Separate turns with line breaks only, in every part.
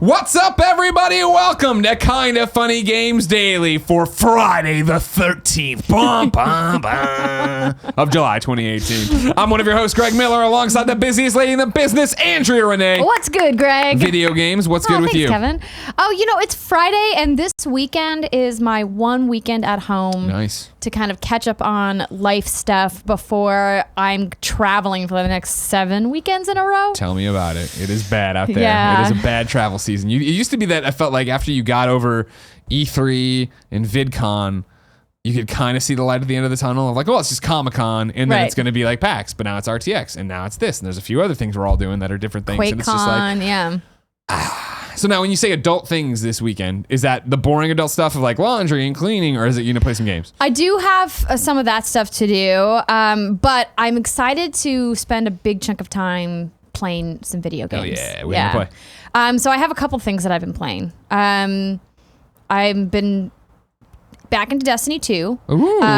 What's up, everybody? Welcome to Kinda Funny Games Daily for Friday the 13th of July 2018. I'm one of your hosts, Greg Miller, alongside the busiest lady in the business, Andrea Renee.
What's good, Greg?
Video games, what's good with
thanks,
you?
Kevin. Oh, you know, it's Friday, and this weekend is my one weekend at home.
Nice.
To kind of catch up on life stuff before I'm traveling for the next 7 weekends in a row.
Tell me about it. It is bad out there.
Yeah.
It is a bad travel season. It used to be that I felt like after you got over E3 and VidCon, you could kind of see the light at the end of the tunnel of like, oh, it's just Comic-Con, and then it's going to be like PAX, but now it's RTX, and now it's this, and there's a few other things we're all doing that are different things.
QuakeCon,
and it's just like,
yeah.
So now when you say adult things this weekend, is that the boring adult stuff of like laundry and cleaning, or is it you gonna play some games?
I do have some of that stuff to do, but I'm excited to spend a big chunk of time playing some video games.
Oh yeah, we're gonna play.
So I have a couple things that I've been playing. I've been back into Destiny 2,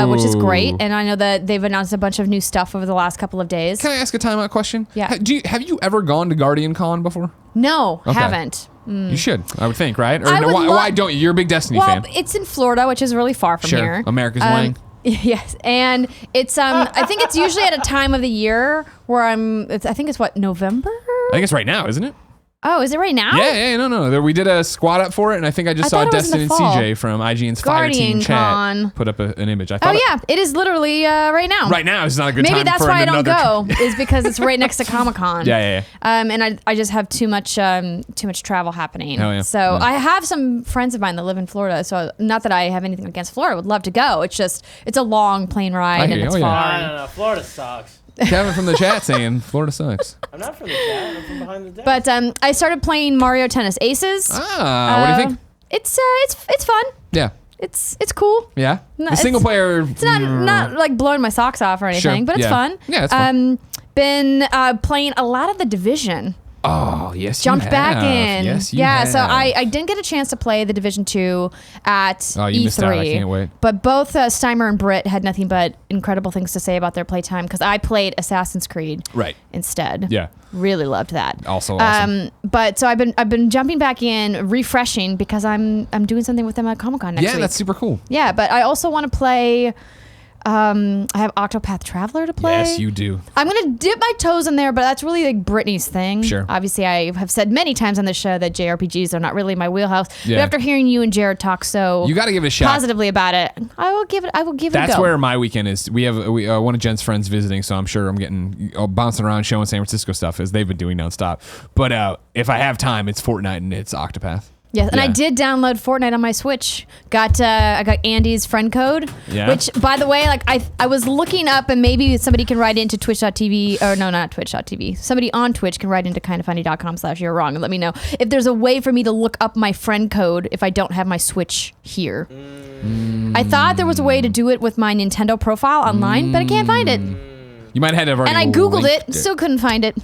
which is great, and I know that they've announced a bunch of new stuff over the last couple of days.
Can I ask a timeout question?
Yeah.
Have you ever gone to Guardian Con before?
No,
Okay.
haven't.
You should, I would think, right? Or
I would
why don't you? You're a big Destiny fan.
Well, it's in Florida, which is really far from here.
America's Wang.
Yes, and it's I think it's usually at a time of the year where I think it's what, November?
I think it's right now, isn't it?
Oh, is it right now?
Yeah, no. We did a squad up for it, and I think I just saw
thought it was in
Destin
the
and
fall.
CJ from IGN's Fire Team
Guardian Con.
Chat put up an image. I
Oh
thought
yeah, it is literally right now.
right now is not a good
Maybe
time
that's
for
why I don't
another.
go, is because it's right next to Comic-Con.
Yeah.
And I just have too much travel happening.
Hell yeah.
So
Yeah.
I have some friends of mine that live in Florida. So not that I have anything against Florida, I would love to go. It's just it's a long plane ride
hear
and
you.
it's
Oh, yeah.
far.
No. Florida sucks.
Kevin from the chat saying Florida sucks.
I'm not from the chat. I'm from behind the desk.
But I started playing Mario Tennis Aces.
What do you think?
It's fun.
Yeah.
It's cool.
Yeah.
No,
The single player.
It's not like blowing my socks off or anything, but it's
yeah.
fun.
Yeah, it's fun.
Been playing a lot of The Division.
Oh, yes,
Jumped
you
back
have.
in.
Yes, you
yeah,
have.
so I didn't get a chance to play The Division 2 at E3.
You missed out. I can't wait.
But both Steimer and Britt had nothing but incredible things to say about their playtime because I played Assassin's Creed instead.
Yeah.
Really loved that.
Also awesome.
But so I've been jumping back in, refreshing because I'm doing something with them at Comic-Con next week.
Yeah, that's super cool.
Yeah, but I also want to play. I have Octopath Traveler to play.
Yes, you do.
I'm gonna dip my toes in there, but that's really like Brittany's thing.
Sure.
Obviously, I have said many times on the show that JRPGs are not really my wheelhouse.
Yeah.
But after hearing you and Jared talk so
You got to give it a shot.
positively about it, I will give it a go.
That's where my weekend is. We have one of Jen's friends visiting, so I'm sure I'm getting bouncing around showing San Francisco stuff as they've been doing nonstop. But if I have time, it's Fortnite and it's Octopath.
Yes, and
Yeah.
I did download Fortnite on my Switch. I got Andy's friend code, which, by the way, like I was looking up, and maybe somebody can write into twitch.tv, or no, not twitch.tv. Somebody on Twitch can write into kindafunny.com/you're wrong and let me know if there's a way for me to look up my friend code if I don't have my Switch here. I thought there was a way to do it with my Nintendo profile online, but I can't find it.
You might have already.
And I Googled
linked
it, still couldn't find it.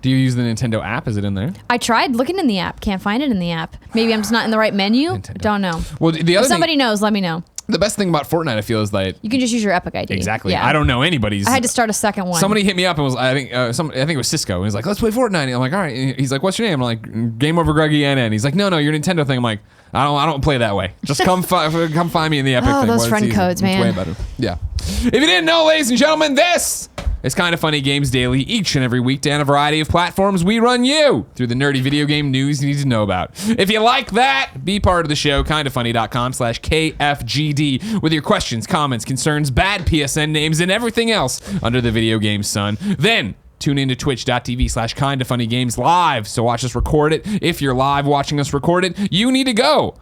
Do you use the Nintendo app? Is it in there?
I tried looking in the app. Can't find it in the app. Maybe I'm just not in the right menu.
Nintendo.
Don't know.
Well, the other
If somebody knows, let me know.
the best thing about Fortnite, I feel, is that
You can just use your Epic ID.
exactly.
Yeah.
I don't know anybody's.
I had to start a second one.
Somebody hit me up and was, I think it was Cisco. And he's like, let's play Fortnite. And I'm like, all right. And he's like, what's your name? I'm like, Game Over Greg ENN. He's like, no, your Nintendo thing. I'm like, I don't play that way. Just come find me in the Epic thing.
Those friend codes, man.
It's way better. Yeah. If you didn't know, ladies and gentlemen, this is Kinda Funny Games Daily. Each and every weekday on a variety of platforms, we run you through the nerdy video game news you need to know about. If you like that, be part of the show, kindafunny.com/KFGD, with your questions, comments, concerns, bad PSN names, and everything else under the video game sun. Then tune into twitch.tv/kindafunnygames live. So watch us record it. If you're live watching us record it, you need to go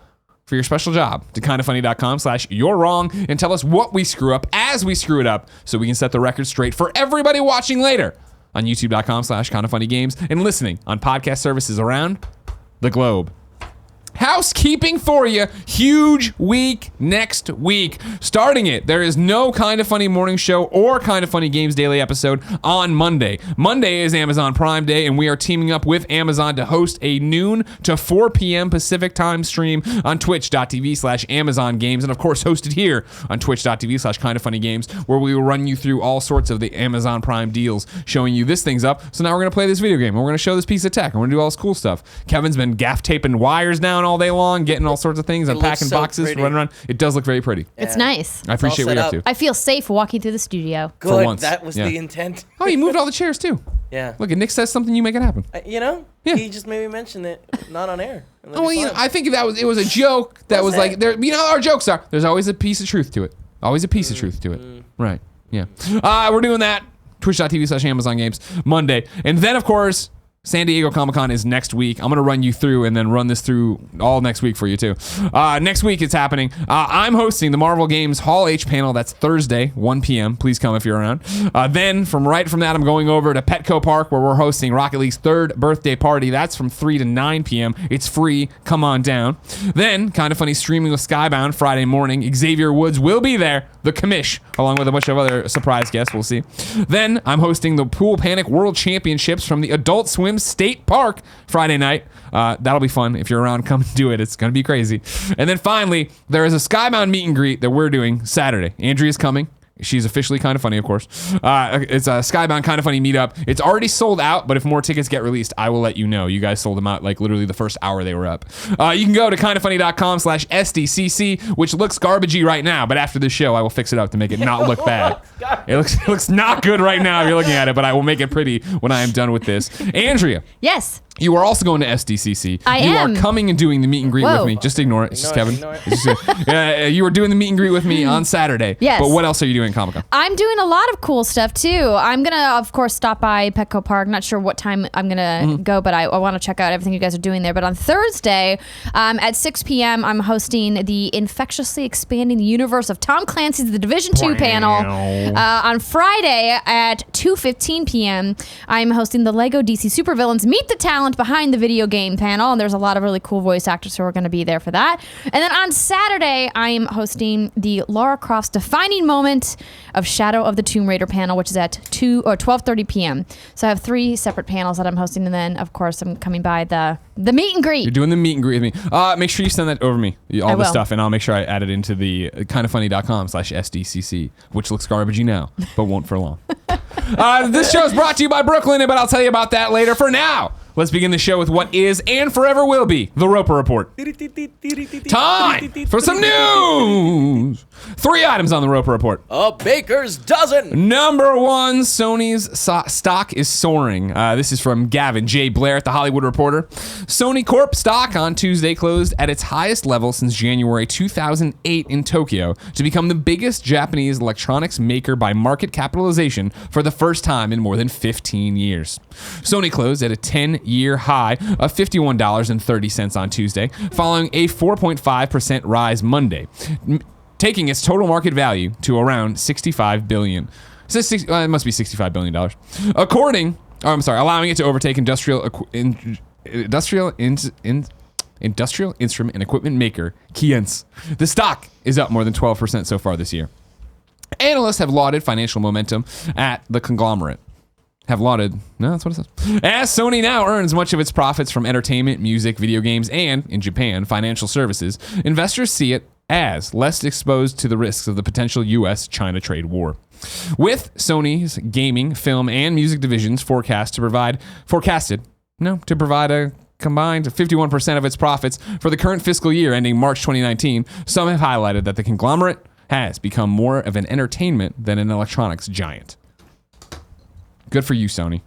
for your special job to kindafunny.com/you're wrong and tell us what we screw up as we screw it up so we can set the record straight for everybody watching later on youtube.com/kindafunnygames and listening on podcast services around the globe. housekeeping for you. Huge week next week. Starting it, there is no Kind of Funny morning show or Kind of Funny Games daily episode on Monday. Monday is Amazon Prime Day, and we are teaming up with Amazon to host a noon to 4 p.m. Pacific time stream on twitch.tv/Amazon Games, and of course hosted here on twitch.tv/KindofFunnyGames, where we will run you through all sorts of the Amazon Prime deals, showing you this thing's up. So now we're going to play this video game, and we're going to show this piece of tech, and we're going to do all this cool stuff. Kevin's been gaff taping wires down all day long, getting all sorts of things, unpacking boxes, running around. It does look very pretty.
Yeah. It's nice.
I appreciate what you're up to.
I feel safe walking through the studio.
Good.
For once.
That was the intent.
Oh, you moved all the chairs too.
Yeah.
Look, if Nick says something, you make it happen.
He just maybe mentioned it, not on air.
I think it was a joke that was like, there. You know how our jokes are. There's always a piece of truth to it. Always a piece of truth to it. Right. Yeah. We're doing that. Twitch.tv/Amazon Games Monday. And then, of course, San Diego Comic-Con is next week. I'm going to run you through and then run this through all next week for you, too. Next week, it's happening. I'm hosting the Marvel Games Hall H panel. That's Thursday, 1 p.m. Please come if you're around. Then, from that, I'm going over to PetCo Park, where we're hosting Rocket League's 3rd birthday party. That's from 3 to 9 p.m. It's free. Come on down. Then, Kind of Funny streaming with Skybound Friday morning. Xavier Woods will be there, the commish, along with a bunch of other surprise guests. We'll see. Then, I'm hosting the Pool Panic World Championships from the Adult Swim State Park Friday night. That'll be fun. If you're around, come do it. It's going to be crazy. And then finally, there is a Skybound meet and greet that we're doing Saturday. Andrea's coming. She's officially Kind of Funny, of course. It's a Skybound Kind of Funny meetup. It's already sold out, but if more tickets get released, I will let you know. You guys sold them out like literally the first hour they were up. You can go to kindoffunny.com/SDCC, which looks garbagey right now, but after this show, I will fix it up to make it not look bad. It looks not good right now if you're looking at it, but I will make it pretty when I am done with this. Andrea.
Yes.
You are also going to SDCC. You are coming and doing the meet and greet with me. Just ignore it. It's just Kevin. You are doing the meet and greet with me on Saturday.
Yes.
But what else are you doing at Comic-Con?
I'm doing a lot of cool stuff, too. I'm going to, of course, stop by PetCo Park. Not sure what time I'm going to go, but I want to check out everything you guys are doing there. But on Thursday at 6 p.m., I'm hosting the Infectiously Expanding the Universe of Tom Clancy's The Division 2 panel. On Friday at 2:15 p.m., I'm hosting the LEGO DC Supervillains Meet the Talent behind the video game panel, and there's a lot of really cool voice actors who are going to be there for that. And then on Saturday, I'm hosting the Lara Croft's Defining Moment of Shadow of the Tomb Raider panel, which is at 12:30 p.m. So I have 3 separate panels that I'm hosting, and then of course I'm coming by the meet and greet.
You're doing the meet and greet with me. Make sure you send that over to me, all this stuff, and I'll make sure I add it into the kindoffunny.com/SDCC, which looks garbagey now, but won't for long. This show is brought to you by Brooklyn, but I'll tell you about that later. For now, let's begin the show with what is and forever will be the Roper Report. Time for some news. 3 items on the Roper Report.
A baker's dozen.
Number 1, Sony's stock is soaring. This is from Gavin J. Blair at The Hollywood Reporter. Sony Corp stock on Tuesday closed at its highest level since January 2008 in Tokyo to become the biggest Japanese electronics maker by market capitalization for the first time in more than 15 years. Sony closed at a 10-year high of $51.30 on Tuesday, following a 4.5% rise Monday, taking its total market value to around $65 billion. It must be $65 billion. Allowing it to overtake industrial instrument and equipment maker Keyence. The stock is up more than 12% so far this year. Analysts have lauded financial momentum at the conglomerate. That's what it says. As Sony now earns much of its profits from entertainment, music, video games, and, in Japan, financial services, investors see it as less exposed to the risks of the potential U.S.-China trade war. With Sony's gaming, film, and music divisions forecasted to provide a combined 51% of its profits for the current fiscal year ending March 2019, some have highlighted that the conglomerate has become more of an entertainment than an electronics giant. Good for you, Sony.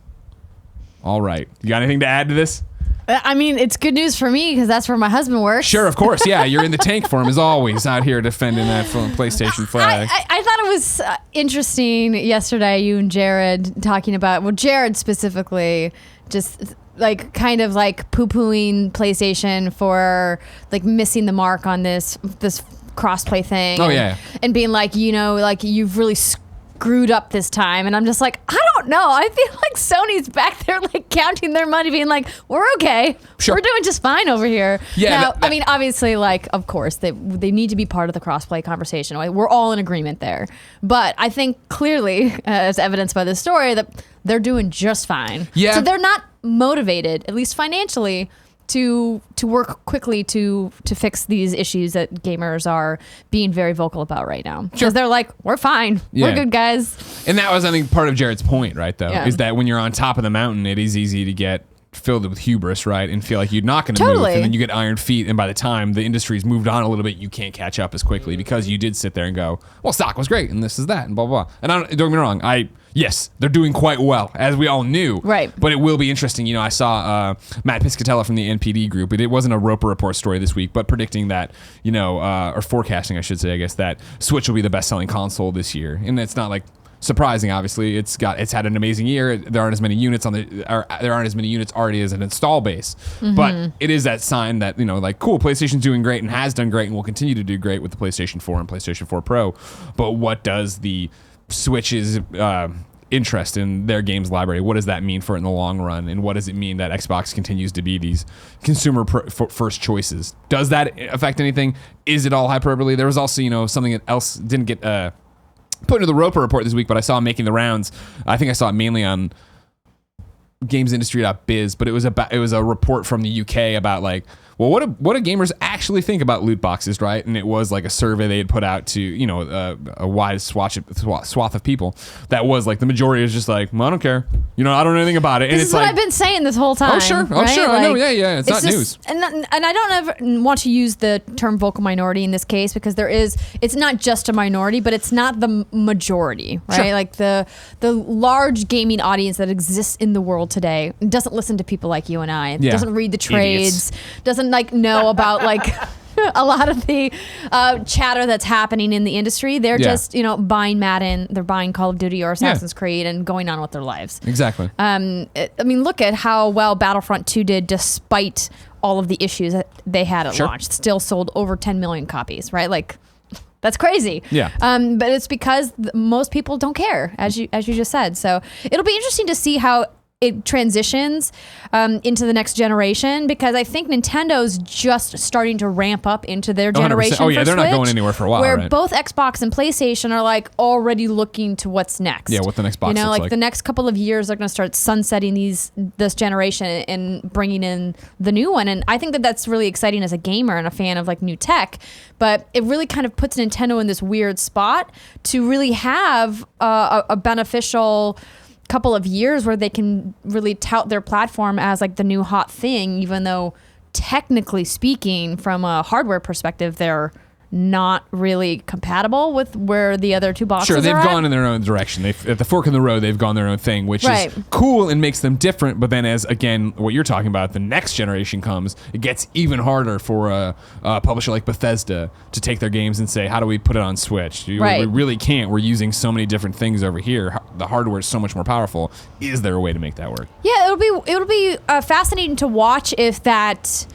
All right. You got anything to add to this?
I mean, it's good news for me because that's where my husband works.
Sure, of course. Yeah, you're in the tank for him as always, out here defending that PlayStation flag.
I thought it was interesting yesterday, you and Jared talking about, well, Jared specifically, just like kind of like poo-pooing PlayStation for like missing the mark on this crossplay thing.
Oh, yeah.
And being like, you know, like you've really screwed up this time. And I'm just like, I don't know. I feel like Sony's back there like counting their money, being like, we're okay.
Sure.
We're doing just fine over here.
Yeah,
now, I mean, obviously, like, of course, they need to be part of the crossplay conversation. We're all in agreement there. But I think clearly, as evidenced by this story, that they're doing just fine.
Yeah.
So they're not motivated, at least financially, to work quickly to fix these issues that gamers are being very vocal about right now. Because they're like, we're fine.
Yeah.
We're good, guys.
And that was, I think, part of Jared's point, right, though,
Yeah.
is that when you're on top of the mountain, it is easy to get filled with hubris, right, and feel like you're not going to move,
Totally.
and then you get iron feet, and by the time the industry's moved on a little bit, you can't catch up as quickly because you did sit there and go, well, stock was great, and this is that, and blah, blah, blah. And don't get me wrong, yes, they're doing quite well, as we all knew.
Right.
But it will be interesting. You know, I saw Matt Piscatella from the NPD group. It wasn't a Roper Report story this week, but predicting that, you know, or forecasting, I should say, I guess, that Switch will be the best-selling console this year. And it's not like surprising, obviously. It's had an amazing year. There aren't as many units already as an install base.
Mm-hmm.
But it is that sign that, you know, like, cool, PlayStation's doing great and has done great and will continue to do great with the PlayStation 4 and PlayStation 4 Pro. But what does the Switch's interest in their games library, what does that mean for it in the long run, and what does it mean that Xbox continues to be these consumer first choices? Does that affect anything? Is it all hyperbole? There was also, you know, something else didn't get put into the Roper Report this week, but I saw it making the rounds. I think I saw it mainly on gamesindustry.biz, but it was a report from the UK about, like, well, what do gamers actually think about loot boxes, right? And it was like a survey they had put out to, you know, a wide swath of people. That was like the majority is just like, well, I don't care. You know, I don't know anything about it. And
This is what I've been saying this whole time.
Oh, sure.
Right?
I know. Yeah. It's not
just,
news.
And I don't ever want to use the term vocal minority in this case, because it's not just a minority, but it's not the majority, right?
Sure.
Like the large gaming audience that exists in the world today doesn't listen to people like you and I. It doesn't read the trades, doesn't like know about like a lot of the chatter that's happening in the industry. They're just, you know, buying Madden, they're buying Call of Duty or Assassin's Creed and going on with their lives.
Exactly.
I mean, look at how well Battlefront 2 did despite all of the issues that they had at launch. Still sold over 10 million copies, right? Like, that's crazy.
Yeah.
But it's because most people don't care, as you just said. So it'll be interesting to see how it transitions into the next generation, because I think Nintendo's just starting to ramp up into their generation.
100%. Oh yeah,
for
they're not
Switch,
going anywhere for a while,
where
right?
both Xbox and PlayStation are like already looking to what's next.
Yeah, what the next box
You know,
looks
like the next couple of years, they're going to start sunsetting this generation and bringing in the new one. And I think that that's really exciting as a gamer and a fan of like new tech. But it really kind of puts Nintendo in this weird spot to really have a beneficial couple of years where they can really tout their platform as like the new hot thing, even though technically speaking, from a hardware perspective, they're not really compatible with where the other two boxes
Sure, they've
are
gone in their own direction. At the fork in the road, they've gone their own thing, which is cool and makes them different. But then, as again, what you're talking about, the next generation comes, it gets even harder for a publisher like Bethesda to take their games and say, how do we put it on Switch? We really can't. We're using so many different things over here. The hardware is so much more powerful. Is there a way to make that work?
Yeah, it'll be fascinating to watch if that.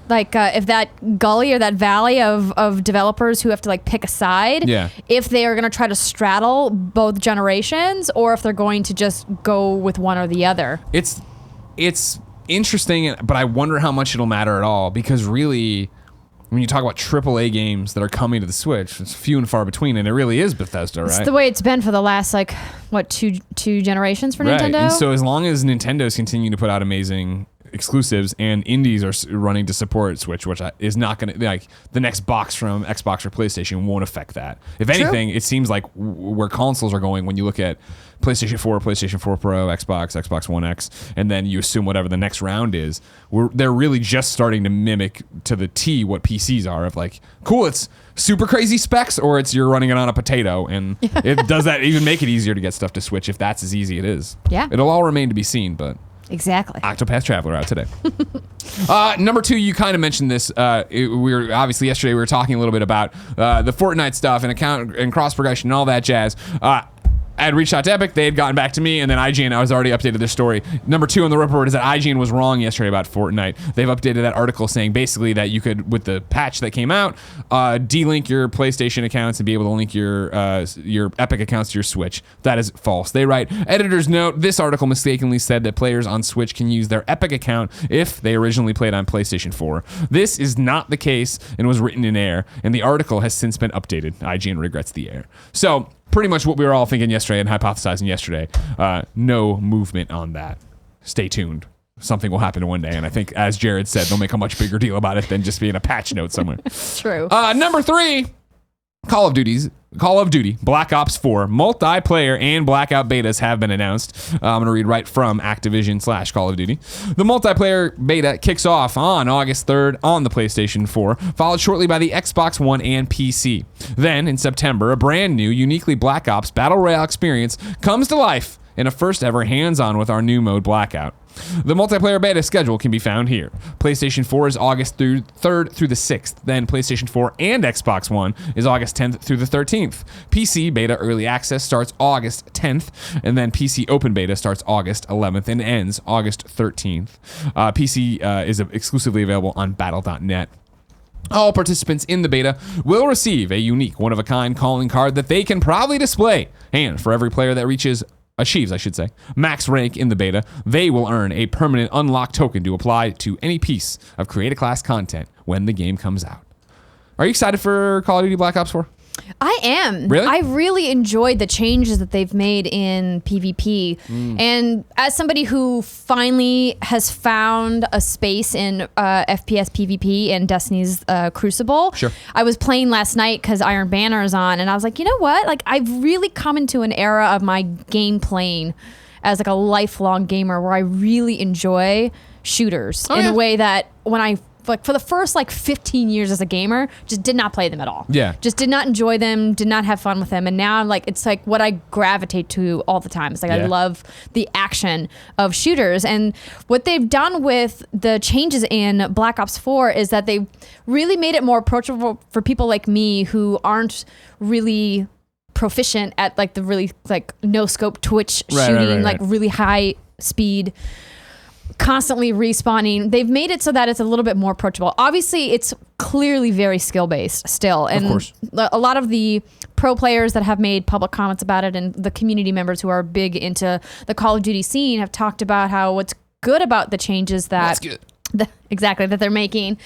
Like if that gully or that valley of developers who have to like pick a side, if they are going to try to straddle both generations, or if they're going to just go with one or the other.
It's interesting, but I wonder how much it'll matter at all, because really, when you talk about AAA games that are coming to the Switch, it's few and far between, and it really is Bethesda, right?
It's the way it's been for the last like two generations for Nintendo.
And so as long as Nintendo's continuing to put out amazing exclusives and indies are running to support Switch, which is not going to, like, the next box from Xbox or PlayStation won't affect that. If anything, it seems like where consoles are going, when you look at PlayStation 4, PlayStation 4 Pro, Xbox One X, and then you assume whatever the next round is, they're really just starting to mimic to the T what PCs are, of like, cool, it's super crazy specs, or it's you're running it on a potato, and it does that even make it easier to get stuff to Switch if that's as easy it is.
Yeah.
It'll all remain to be seen, but...
Exactly.
Octopath Traveler out today. Number two, you kind of mentioned this. We were obviously yesterday we were talking a little bit about the Fortnite stuff and account and cross progression and all that jazz. I had reached out to Epic. They had gotten back to me, and then IGN, I was already updated their story. Number 2 on the report is that IGN was wrong yesterday about Fortnite. They've updated that article saying basically that you could, with the patch that came out, delink your PlayStation accounts and be able to link your Epic accounts to your Switch. That is false. They write, editor's note, this article mistakenly said that players on Switch can use their Epic account if they originally played on PlayStation 4. This is not the case and was written in error, and the article has since been updated. IGN regrets the error. So, pretty much what we were all thinking yesterday and hypothesizing yesterday. No movement on that. Stay tuned. Something will happen one day, and I think, as Jared said, they'll make a much bigger deal about it than just being a patch note somewhere.
True.
Number 3, Call of Duty Black Ops 4 multiplayer and Blackout betas have been announced. I'm going to read right from Activision/Call of Duty. The multiplayer beta kicks off on August 3rd on the PlayStation 4, followed shortly by the Xbox One and PC. Then, in September, a brand new, uniquely Black Ops Battle Royale experience comes to life in a first ever hands-on with our new mode Blackout. The multiplayer beta schedule can be found here. PlayStation 4 is August 3rd through the 6th. Then PlayStation 4 and Xbox One is August 10th through the 13th. PC beta early access starts August 10th, and then PC open beta starts August 11th and ends August 13th. PC is exclusively available on battle.net. All participants in the beta will receive a unique, one-of-a-kind calling card that they can proudly display. And for every player that achieves max rank in the beta, they will earn a permanent unlock token to apply to any piece of creator class content when the game comes out. Are you excited for Call of Duty Black Ops 4?
I am.
Really?
I really enjoyed the changes that they've made in PvP. And as somebody who finally has found a space in FPS PvP and Destiny's Crucible,
sure.
I was playing last night because Iron Banner is on, and I was like, you know what? Like, I've really come into an era of my game playing as like a lifelong gamer where I really enjoy shooters in a way that when I for the first 15 years as a gamer, just did not play them at all.
Yeah.
Just did not enjoy them, did not have fun with them. And now I'm like, it's like what I gravitate to all the time. It's like, I love the action of shooters. And what they've done with the changes in Black Ops 4 is that they really made it more approachable for people like me who aren't really proficient at the really no scope Twitch shooting, really high speed, constantly respawning. They've made it so that it's a little bit more approachable. Obviously, it's clearly very skill-based still. And
of course.
A lot of the pro players that have made public comments about it and the community members who are big into the Call of Duty scene have talked about how what's good about the changes that that they're making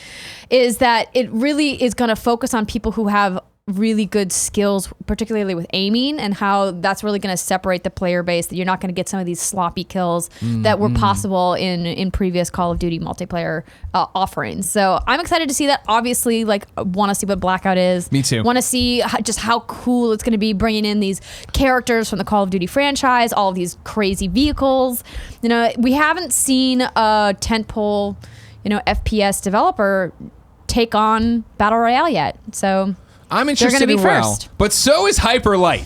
is that it really is going to focus on people who have really good skills, particularly with aiming, and how that's really going to separate the player base, that you're not going to get some of these sloppy kills that were possible in previous Call of Duty multiplayer offerings. So I'm excited to see that. Obviously, want to see what Blackout is.
Me too.
Want to see just how cool it's going to be bringing in these characters from the Call of Duty franchise, all of these crazy vehicles. We haven't seen a tentpole, FPS developer take on Battle Royale yet. So
I'm interested
They're gonna
in
be
WoW,
first.
but so is Hyperlight,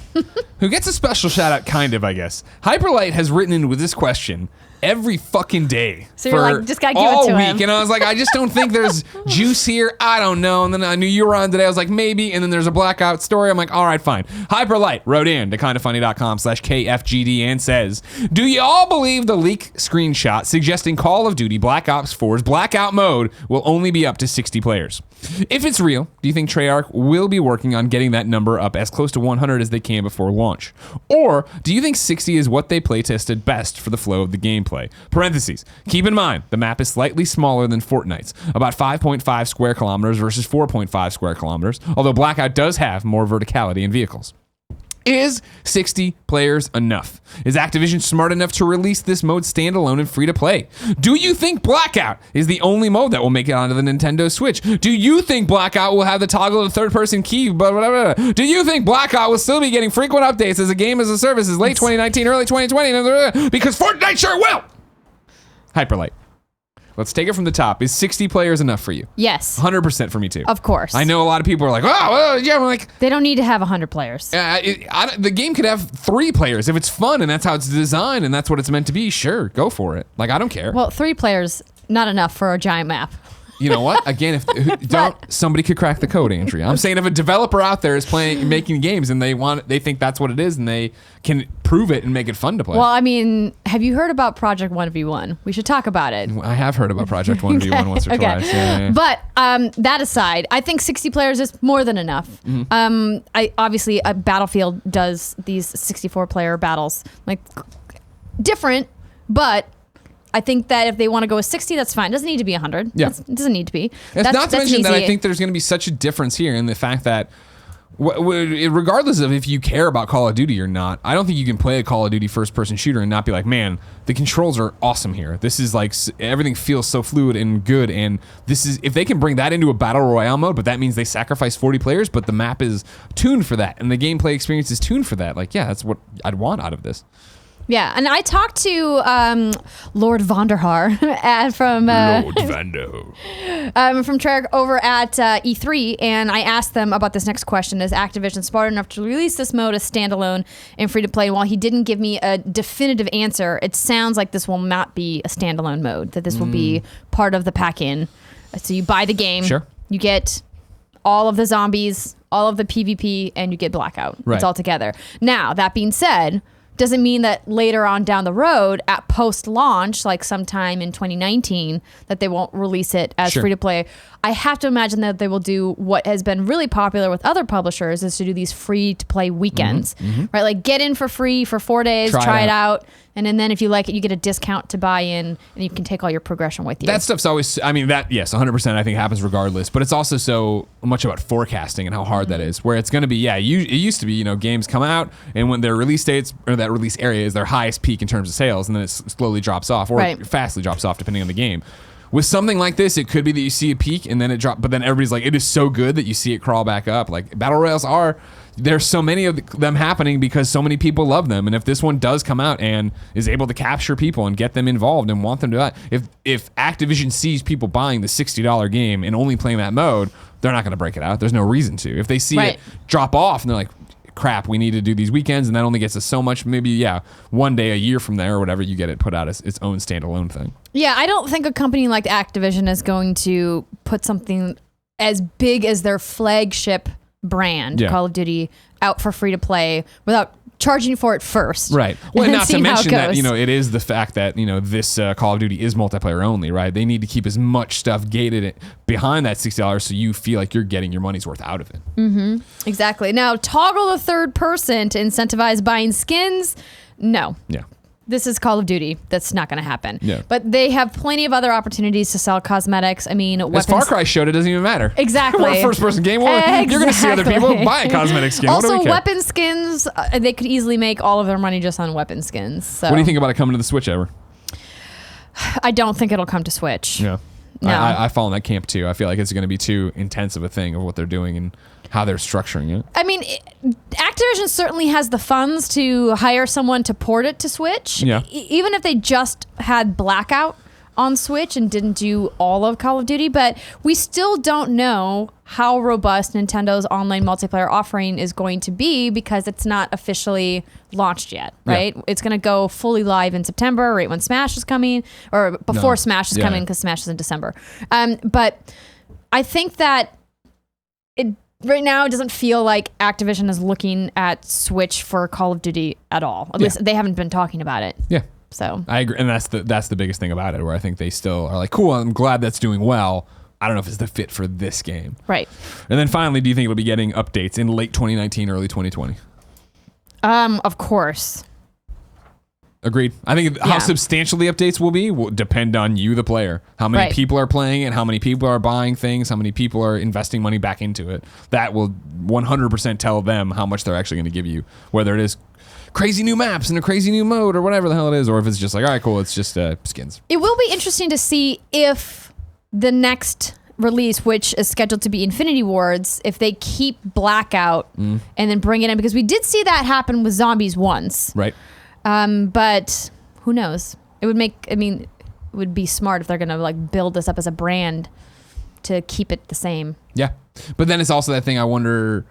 who gets a special shout out, kind of, I guess. Hyperlight has written in with this question every fucking day.
So you're like, just gotta give
all
it to
week.
him.
And I was like, I just don't think there's juice here. I don't know. And then I knew you were on today. I was like, maybe. And then there's a Blackout story. I'm like, all right, fine. Hyperlight wrote in to kindafunny.com/KFGD and says, do you all believe the leak screenshot suggesting Call of Duty Black Ops 4's Blackout mode will only be up to 60 players? If it's real, do you think Treyarch will be working on getting that number up as close to 100 as they can before launch? Or do you think 60 is what they play tested best for the flow of the gameplay? Parentheses. Keep in mind, the map is slightly smaller than Fortnite's, about 5.5 square kilometers versus 4.5 square kilometers, although Blackout does have more verticality in vehicles. Is 60 players enough? Is Activision smart enough to release this mode standalone and free to play? Do you think Blackout is the only mode that will make it onto the Nintendo Switch? Do you think Blackout will have the toggle to third-person key? Blah, blah, blah. Do you think Blackout will still be getting frequent updates as a game as a service as late 2019, early 2020? Because Fortnite sure will! Hyperlight. Let's take it from the top. Is 60 players enough for you?
Yes.
100% for me too.
Of course.
I know a lot of people are like, oh, well, yeah. I'm like,
they don't need to have 100 players.
the game could have 3 players if it's fun and that's how it's designed and that's what it's meant to be. Sure, go for it. I don't care.
Well, 3 players, not enough for a giant map.
you know what? Again, somebody could crack the code, Andrea. I'm saying if a developer out there is making games and they think that's what it is and they can prove it and make it fun to play.
Well, I mean, have you heard about Project 1v1? We should talk about it.
I have heard about Project 1v1 once or twice. Yeah.
But that aside, I think 60 players is more than enough. Obviously, Battlefield does these 64-player battles, like different, but I think that if they want to go with 60, that's fine. It doesn't need to be 100.
Yeah.
It doesn't need to be.
It's not to mention that I think there's going to be such a difference here in the fact that regardless of if you care about Call of Duty or not, I don't think you can play a Call of Duty first-person shooter and not be like, man, the controls are awesome here. This is like, everything feels so fluid and good, and this is, if they can bring that into a Battle Royale mode, but that means they sacrifice 40 players, but the map is tuned for that, and the gameplay experience is tuned for that. Like, yeah, that's what I'd want out of this.
Yeah, and I talked to Lord Vonderhaar from
Lord Vando
from Treyarch over at E3, and I asked them about this next question: is Activision smart enough to release this mode as standalone and free to play? And while he didn't give me a definitive answer, it sounds like this will not be a standalone mode. That this will be part of the pack-in. So you buy the game,
sure,
you get all of the zombies, all of the PvP, and you get Blackout.
Right.
It's all together. Now, that being said, doesn't mean that later on down the road at post-launch, like sometime in 2019, that they won't release it as free-to-play. I have to imagine that they will do what has been really popular with other publishers, is to do these free-to-play weekends, right? Like get in for free for 4 days, try it out, and then if you like it, you get a discount to buy in, and you can take all your progression with you.
That stuff's always, I mean, that, yes, 100% I think happens regardless, but it's also so much about forecasting and how hard that is, where it's going to be, it used to be, games come out, and when their release dates, or that release area is their highest peak in terms of sales, and then it slowly drops off, or fastly drops off, depending on the game. With something like this, it could be that you see a peak and then it drops, but then everybody's like, it is so good that you see it crawl back up. Like, Battle Royales there's so many of them happening because so many people love them. And if this one does come out and is able to capture people and get them involved and want them to do that, if Activision sees people buying the $60 game and only playing that mode, they're not going to break it out. There's no reason to. If they see it drop off and they're like, crap, we need to do these weekends, and that only gets us so much, maybe, one day a year from there or whatever, you get it put out as its own standalone thing. Yeah,
I don't think a company like Activision is going to put something as big as their flagship brand, Call of Duty, out for free to play without charging for it first.
Right. Well, and not to mention that, it is the fact that, this Call of Duty is multiplayer only, right? They need to keep as much stuff gated behind that $60 so you feel like you're getting your money's worth out of it.
Mm-hmm. Exactly. Now, toggle the third person to incentivize buying skins? No.
Yeah.
This is Call of Duty. That's not going to happen.
Yeah.
But they have plenty of other opportunities to sell cosmetics. I mean,
as Far Cry showed, it doesn't even matter.
Exactly.
We're a first-person game. Well, you're going to see other people buy a cosmetic skin.
Also, weapon skins, they could easily make all of their money just on weapon skins. So.
What do you think about it coming to the Switch ever?
I don't think it'll come to Switch.
Yeah.
No.
I fall in that camp, too. I feel like it's going to be too intense of a thing of what they're doing and how they're structuring it.
I mean, Activision certainly has the funds to hire someone to port it to Switch.
Yeah.
Even if they just had Blackout on Switch and didn't do all of Call of Duty, but we still don't know how robust Nintendo's online multiplayer offering is going to be because it's not officially launched yet, right? Yeah. It's going to go fully live in September, right when Smash is coming, or before Smash is coming, because Smash is in December. But I think that right now, it doesn't feel like Activision is looking at Switch for Call of Duty at all. At least they haven't been talking about it.
Yeah.
So
I agree. And that's the biggest thing about it, where I think they still are like, cool, I'm glad that's doing well. I don't know if it's the fit for this game.
Right.
And then finally, do you think it'll be getting updates in late 2019, early 2020?
Of course.
Agreed. I think how substantial the updates will be will depend on you, the player. How many people are playing it, how many people are buying things, how many people are investing money back into it. That will 100% tell them how much they're actually going to give you, whether it is crazy new maps and a crazy new mode or whatever the hell it is, or if it's just like, all right, cool, it's just skins.
It will be interesting to see if the next release, which is scheduled to be Infinity Wards, if they keep Blackout and then bring it in, because we did see that happen with Zombies once.
Right.
But who knows? It would be smart if they're going to build this up as a brand to keep it the same.
Yeah. But then it's also that thing, I wonder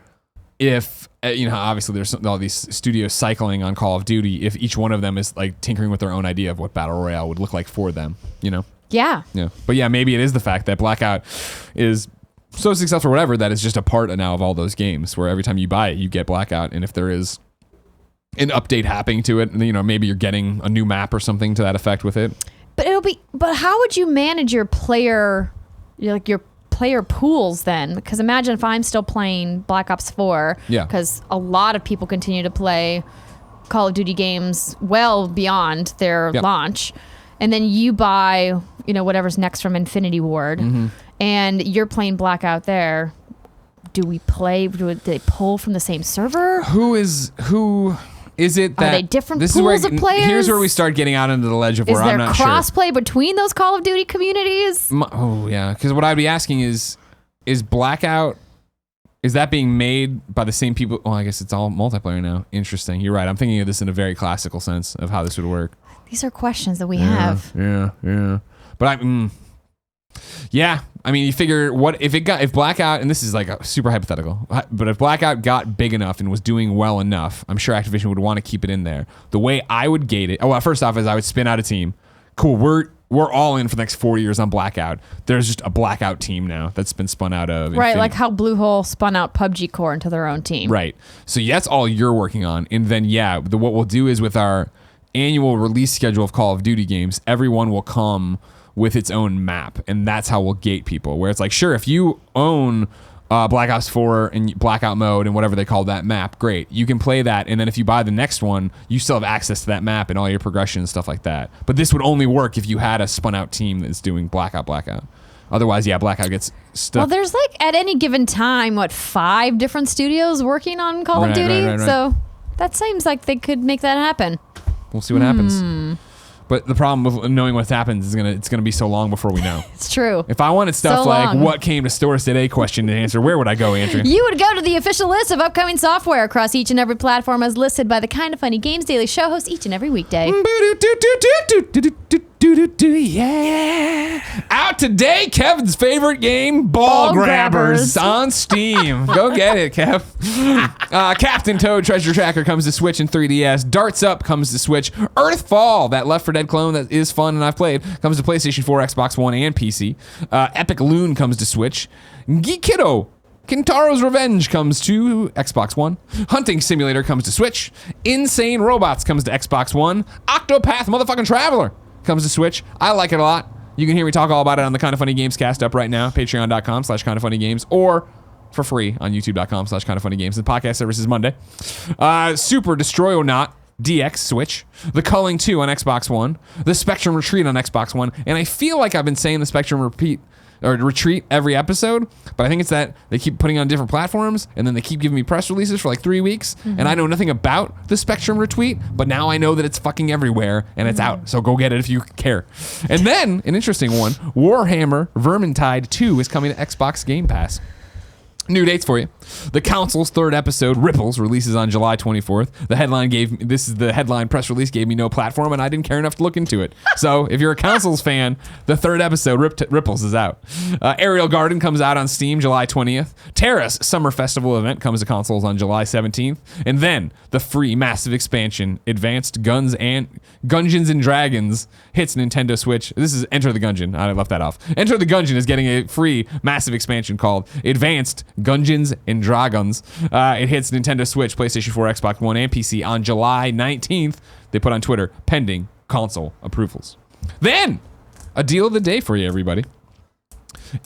if, obviously there's all these studios cycling on Call of Duty, if each one of them is tinkering with their own idea of what Battle Royale would look like for them,
Yeah.
Yeah. But yeah, maybe it is the fact that Blackout is so successful or whatever that it's just a part now of all those games where every time you buy it, you get Blackout. And if there is an update happening to it, maybe you're getting a new map or something to that effect with it.
But how would you manage your player pools then? Because imagine if I'm still playing Black Ops 4, because a lot of people continue to play Call of Duty games well beyond their launch, and then you buy, whatever's next from Infinity Ward, and you're playing Blackout there. Do they pull from the same server?
Who is it that...
Are they different pools of players?
Here's where we start getting out into the ledge of where I'm not sure.
Is there crossplay between those Call of Duty communities?
Because what I'd be asking is Blackout, is that being made by the same people? Well, I guess it's all multiplayer now. Interesting. You're right. I'm thinking of this in a very classical sense of how this would work.
These are questions that we have.
Yeah. But I mean, you figure if Blackout, and this is like a super hypothetical, but if Blackout got big enough and was doing well enough, I'm sure Activision would want to keep it in there. The way I would gate it, first off, is I would spin out a team. Cool, we're all in for the next 4 years on Blackout. There's just a Blackout team now that's been spun out of
Right, like how Bluehole spun out Pubg Corp into their own team.
Right. So that's all you're working on. And then what we'll do is with our annual release schedule of Call of Duty games, everyone will come with its own map, and that's how we'll gate people. Where it's like, sure, if you own Black Ops 4 and Blackout mode and whatever they call that map, great, you can play that. And then if you buy the next one, you still have access to that map and all your progression and stuff like that. But this would only work if you had a spun out team that's doing Blackout. Otherwise, Blackout gets stuck.
Well, there's at any given time, 5 different studios working on Call of Duty?
Right.
So that seems like they could make that happen.
We'll see what happens. But the problem with knowing what happens is it's gonna be so long before we know.
It's true.
If I wanted stuff like what came to stores today question and answer, where would I go, Andrea?
You would go to the official list of upcoming software across each and every platform as listed by the Kinda Funny Games Daily show host each and every weekday.
Yeah. Out today, Kevin's favorite game, Ball Grabbers on Steam. Go get it, Kev. Captain Toad Treasure Tracker comes to Switch and 3DS. Darts Up comes to Switch. Earthfall, that Left 4 Dead clone that is fun and I've played, comes to PlayStation 4, Xbox One, and PC. Epic Loon comes to Switch. Geekiddo, Kintaro's Revenge comes to Xbox One. Hunting Simulator comes to Switch. Insane Robots comes to Xbox One. Octopath Motherfucking Traveler comes to Switch. I like it a lot. You can hear me talk all about it on the Kinda Funny Games cast up right now, patreon.com/kindafunnygames, or for free on youtube.com/kindafunnygames. The podcast service is Monday. Super Destroyonaut DX Switch. The Culling 2 on Xbox One. The Spectrum Retreat on Xbox One. And I feel like I've been saying the Spectrum Retreat every episode, but I think it's that they keep putting it on different platforms, and then they keep giving me press releases for 3 weeks, and I know nothing about the Spectrum Retweet, but now I know that it's fucking everywhere, and it's out, so go get it if you care. And then, an interesting one, Warhammer Vermintide 2 is coming to Xbox Game Pass. New dates for you. The Council's 3rd episode, Ripples, releases on July 24th. The headline press release gave me no platform, and I didn't care enough to look into it. So if you're a Council's fan, the 3rd episode, Ripples, is out. Aerial Garden comes out on Steam July 20th. Terrace Summer Festival event comes to consoles on July 17th. And then the free massive expansion, Advanced Gungeons and Dragons, hits Nintendo Switch. This is Enter the Gungeon. I left that off. Enter the Gungeon is getting a free massive expansion called Advanced Gungeons and Dragons. It hits Nintendo Switch, PlayStation 4, Xbox One, and PC on July 19th. They put on Twitter, pending console approvals. Then, a deal of the day for you, everybody.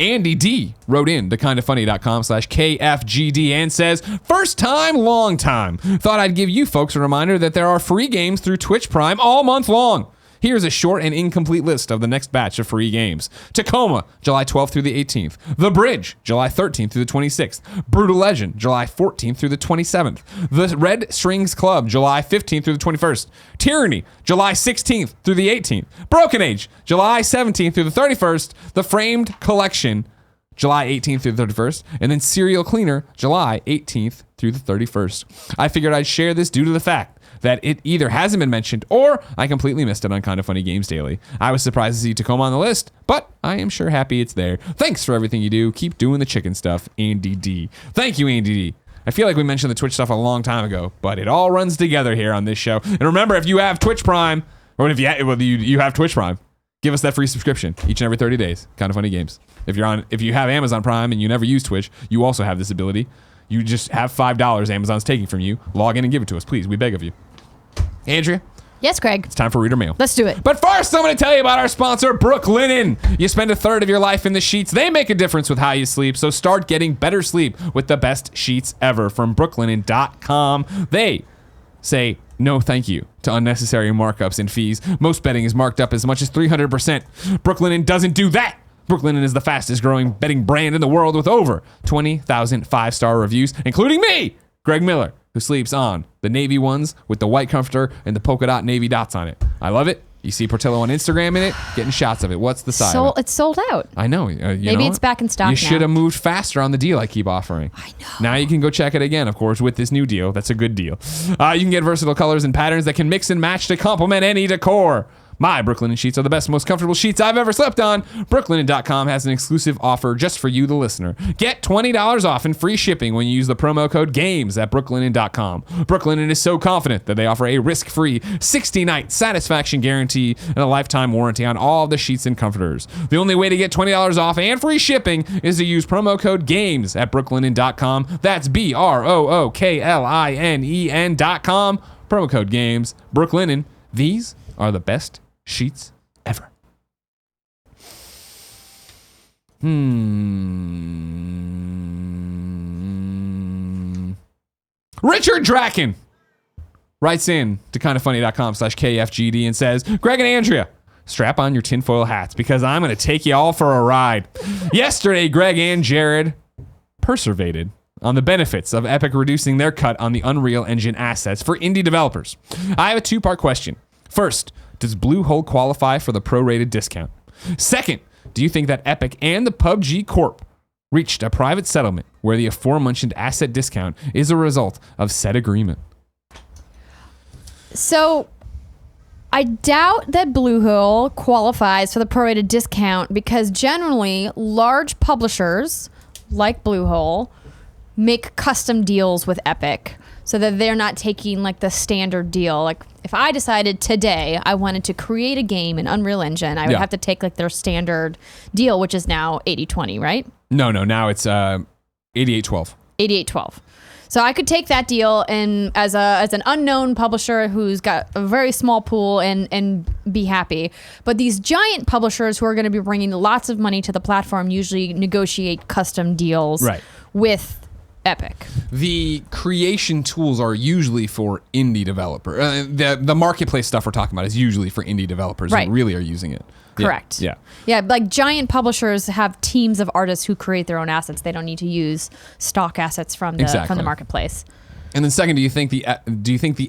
Andy D wrote in to kindafunny.com/KFGD and says, first time, long time. Thought I'd give you folks a reminder that there are free games through Twitch Prime all month long. Here's a short and incomplete list of the next batch of free games. Tacoma, July 12th through the 18th. The Bridge, July 13th through the 26th. Brutal Legend, July 14th through the 27th. The Red Strings Club, July 15th through the 21st. Tyranny, July 16th through the 18th. Broken Age, July 17th through the 31st. The Framed Collection, July 18th through the 31st. And then Serial Cleaner, July 18th through the 31st. I figured I'd share this due to the fact that it either hasn't been mentioned or I completely missed it on Kinda Funny Games Daily. I was surprised to see Tacoma on the list, but I am sure happy it's there. Thanks for everything you do. Keep doing the chicken stuff, Andy D. Thank you, Andy D. I feel like we mentioned the Twitch stuff a long time ago, but it all runs together here on this show. And remember, if you have Twitch Prime, or if you have Twitch Prime, Give us that free subscription each and every 30 days. Kind of Funny Games. If you have Amazon Prime and you never use Twitch, you also have this ability. You just have $5 Amazon's taking from you. Log in and give it to us, please. We beg of you. Andrea?
Yes, Craig.
It's time for Reader Mail.
Let's do it.
But first, I'm going to tell you about our sponsor, Brooklinen. You spend a third of your life in the sheets. They make a difference with how you sleep, so start getting better sleep with the best sheets ever from brooklinen.com. They say no thank you to unnecessary markups and fees. Most bedding is marked up as much as 300%. Brooklinen doesn't do that. Brooklinen is the fastest growing bedding brand in the world with over 20,000 5-star reviews, including me, Greg Miller, who sleeps on the navy ones with the white comforter and the polka dot navy dots on it. I love it. You see Portillo on Instagram in it, getting shots of it. What's the size?
It's sold out.
I know.
Maybe it's back in stock now.
You should have moved faster on the deal I keep offering.
I know.
Now you can go check it again, of course, with this new deal. That's a good deal. You can get versatile colors and patterns that can mix and match to complement any decor. My Brooklinen sheets are the best, most comfortable sheets I've ever slept on. Brooklinen.com has an exclusive offer just for you, the listener. Get $20 off and free shipping when you use the promo code GAMES at brooklinen.com. Brooklinen is so confident that they offer a risk-free 60-night satisfaction guarantee and a lifetime warranty on all of the sheets and comforters. The only way to get $20 off and free shipping is to use promo code GAMES at brooklinen.com. That's BROOKLINEN.com. Promo code GAMES. Brooklinen. These are the best sheets ever. Richard Dracken writes in to kindoffunny.com/KFGD and says, Greg and Andrea, strap on your tinfoil hats because I'm going to take you all for a ride. Yesterday, Greg and Jared perseverated on the benefits of Epic reducing their cut on the Unreal Engine assets for indie developers. I have a two-part question. First, does Bluehole qualify for the prorated discount? Second, do you think that Epic and the Pubg Corp reached a private settlement where the aforementioned asset discount is a result of said agreement?
So, I doubt that Bluehole qualifies for the prorated discount because generally large publishers like Bluehole make custom deals with Epic so that they're not taking like the standard deal. Like if I decided today I wanted to create a game in Unreal Engine, I would have to take like their standard deal, which is now 80/20, right? No,
now it's 88/12.
88/12. So I could take that deal and as an unknown publisher who's got a very small pool and be happy. But these giant publishers who are going to be bringing lots of money to the platform usually negotiate custom deals with Epic.
The creation tools are usually for indie developer. The marketplace stuff we're talking about is usually for indie developers who really are using it.
Correct.
Yeah.
Yeah, like giant publishers have teams of artists who create their own assets. They don't need to use stock assets from the marketplace.
And then second, do you think the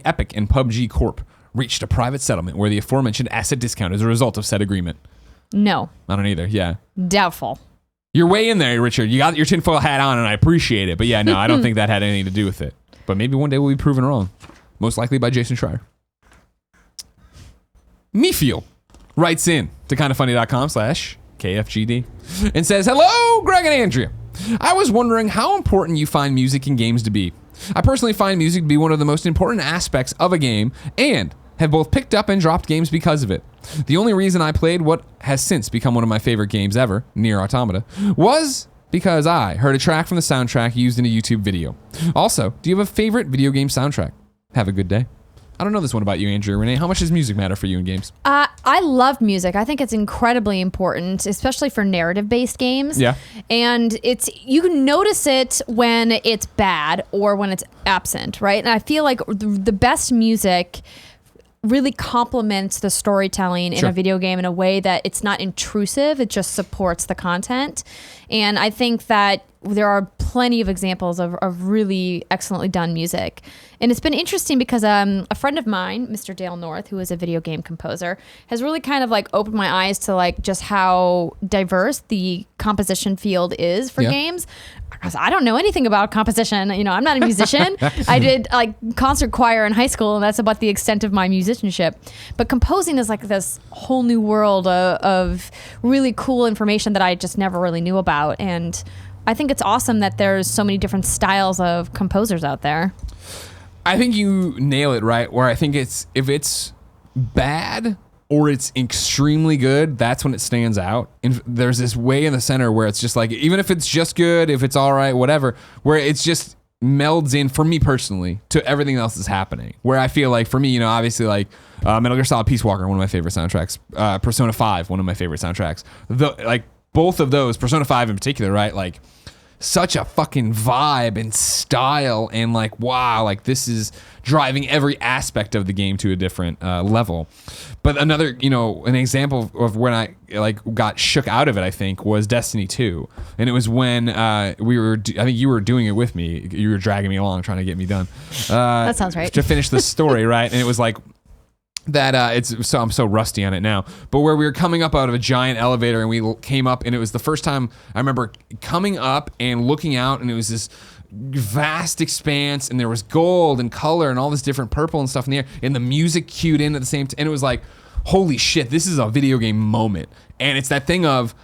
Epic and Pubg Corp reached a private settlement where the aforementioned asset discount is a result of said agreement?
No.
I don't either. Yeah.
Doubtful.
You're way in there, Richard. You got your tinfoil hat on, and I appreciate it. But yeah, no, I don't think that had anything to do with it. But maybe one day we'll be proven wrong. Most likely by Jason Schreier. Miphiel writes in to kindoffunny.com/KFGD and says, hello, Greg and Andrea. I was wondering how important you find music in games to be. I personally find music to be one of the most important aspects of a game and have both picked up and dropped games because of it. The only reason I played what has since become one of my favorite games ever, Nier Automata, was because I heard a track from the soundtrack used in a YouTube video. Also, do you have a favorite video game soundtrack? Have a good day. I don't know this one about you, Andrea. Renee, how much does music matter for you in games?
I love music. I think it's incredibly important, especially for narrative-based games.
Yeah.
And you can notice it when it's bad or when it's absent, right? And I feel like the best music really complements the storytelling in a video game in a way that it's not intrusive. It just supports the content. And I think that there are plenty of examples of really excellently done music. And it's been interesting because a friend of mine, Mr. Dale North, who is a video game composer, has really kind of like opened my eyes to like just how diverse the composition field is for games. Because I don't know anything about composition. You know, I'm not a musician. I did like concert choir in high school, and that's about the extent of my musicianship. But composing is like this whole new world of really cool information that I just never really knew about. And I think it's awesome that there's so many different styles of composers out there.
I think you nail it right, where I think if it's bad, or it's extremely good, that's when it stands out. And there's this way in the center where it's just like, even if it's just good, if it's all right, whatever, where it's just melds in, for me personally, to everything else that's happening. Where I feel like, for me, obviously like Metal Gear Solid Peace Walker, one of my favorite soundtracks. Persona 5, one of my favorite soundtracks. Like both of those, Persona 5 in particular, right? Like such a fucking vibe and style, and like, wow, like this is driving every aspect of the game to a different level. But another, an example of when I like got shook out of it, I think, was Destiny 2. And it was when I think you were doing it with me. You were dragging me along, trying to get me done.
That sounds right.
To finish the story, right? And it was like, that I'm so rusty on it now, but where we were coming up out of a giant elevator and we came up, and it was the first time I remember coming up and looking out, and it was this vast expanse, and there was gold and color and all this different purple and stuff in the air, and the music cued in at the same time, and it was like, holy shit, this is a video game moment. And it's that thing of,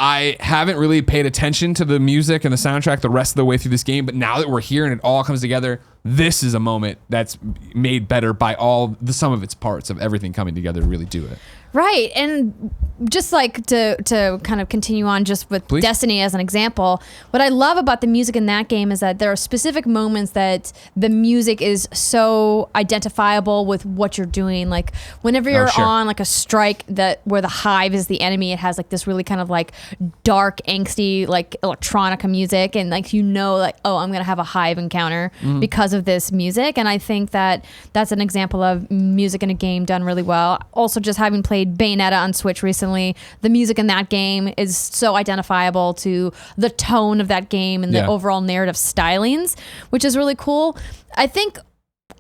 I haven't really paid attention to the music and the soundtrack the rest of the way through this game, but now that we're here and it all comes together, this is a moment that's made better by all the sum of its parts of everything coming together to really do it.
Right. And just like to kind of continue on just with
Please?
Destiny as an example, what I love about the music in that game is that there are specific moments that the music is so identifiable with what you're doing. Like whenever you're on like a strike where the hive is the enemy, it has like this really kind of like dark, angsty, like electronica music. And like, like, oh, I'm going to have a hive encounter because of this music. And I think that that's an example of music in a game done really well. Also, just having played Bayonetta on Switch recently, the music in that game is so identifiable to the tone of that game and the overall narrative stylings, which is really cool. I think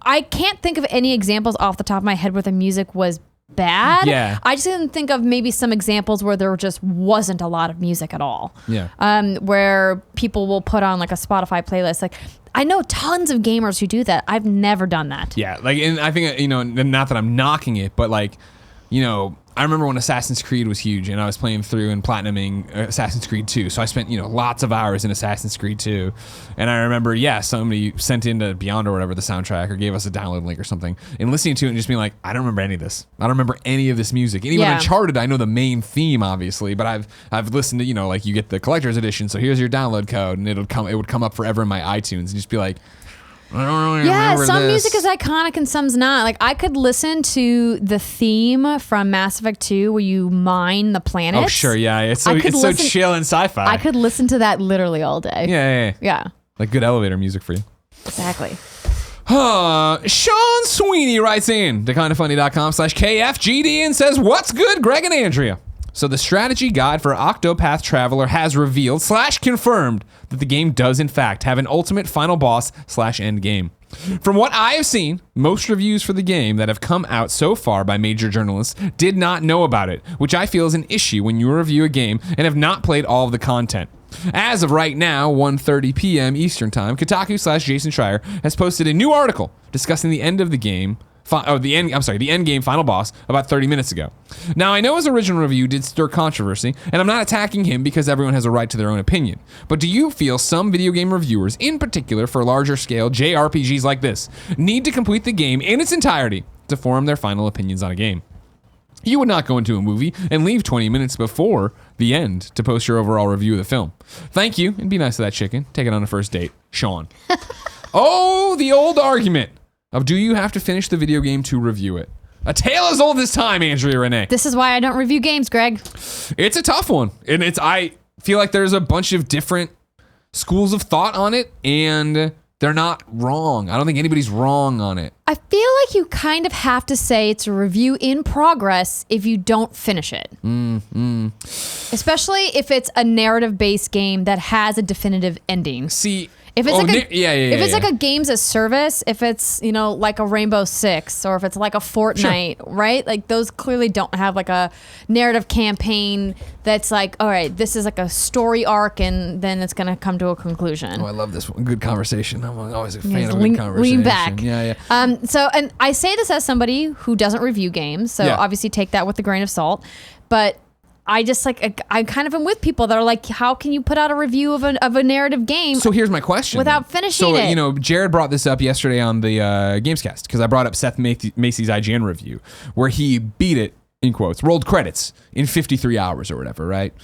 I can't think of any examples off the top of my head where the music was bad.
Yeah.
I just didn't think of maybe some examples where there just wasn't a lot of music at all. Yeah. Where people will put on like a Spotify playlist. Like I know tons of gamers who do that. I've never done that.
Yeah. Like, and I think, not that I'm knocking it, but like, I remember when Assassin's Creed was huge and I was playing through and platinuming Assassin's Creed 2. So I spent, lots of hours in Assassin's Creed 2. And I remember, somebody sent into Beyond or whatever the soundtrack or gave us a download link or something and listening to it and just being like, I don't remember any of this. I don't remember any of this music. And even Uncharted, I know the main theme, obviously, but I've listened to, like you get the collector's edition. So here's your download code and it would come up forever in my iTunes and just be like, I don't really remember
some
this.
music is iconic and some's not. Like I could listen to the theme from Mass Effect 2 where you mine the planets.
Oh sure, yeah. It's so chill and sci-fi.
I could listen to that literally all day.
Yeah. Like good elevator music for you.
Exactly.
Sean Sweeney writes in to kindafunny.com/KFGD and says, "What's good, Greg and Andrea?" So the strategy guide for Octopath Traveler has revealed / confirmed that the game does in fact have an ultimate final boss / end game. From what I have seen, most reviews for the game that have come out so far by major journalists did not know about it, which I feel is an issue when you review a game and have not played all of the content. As of right now, 1:30 p.m. Eastern Time, Kotaku / Jason Schreier has posted a new article discussing the end of the game. The end game final boss about 30 minutes ago. Now, I know his original review did stir controversy, and I'm not attacking him because everyone has a right to their own opinion. But do you feel some video game reviewers, in particular for larger scale JRPGs like this, need to complete the game in its entirety to form their final opinions on a game? You would not go into a movie and leave 20 minutes before the end to post your overall review of the film. Thank you, and be nice to that chicken. Take it on a first date. Sean. Oh, the old argument of do you have to finish the video game to review it? A tale as old as time, Andrea Renee.
This is why I don't review games, Greg.
It's a tough one. And I feel like there's a bunch of different schools of thought on it, and they're not wrong. I don't think anybody's wrong on it.
I feel like you kind of have to say it's a review in progress if you don't finish it. Especially if it's a narrative-based game that has a definitive ending.
See...
If it's like a games as service, if it's, like a Rainbow Six or if it's like a Fortnite, right? Like those clearly don't have like a narrative campaign that's like, all right, this is like a story arc and then it's going to come to a conclusion.
Oh, I love this one. Good conversation. I'm always a fan of good conversation.
Lean back.
Yeah.
And I say this as somebody who doesn't review games, so obviously take that with a grain of salt, but I just I kind of am with people that are like, how can you put out a review of a narrative game?
So here's my question.
Without finishing it.
So, Jared brought this up yesterday on the Gamescast because I brought up Seth Macy's IGN review where he beat it in quotes, rolled credits in 53 hours or whatever, right?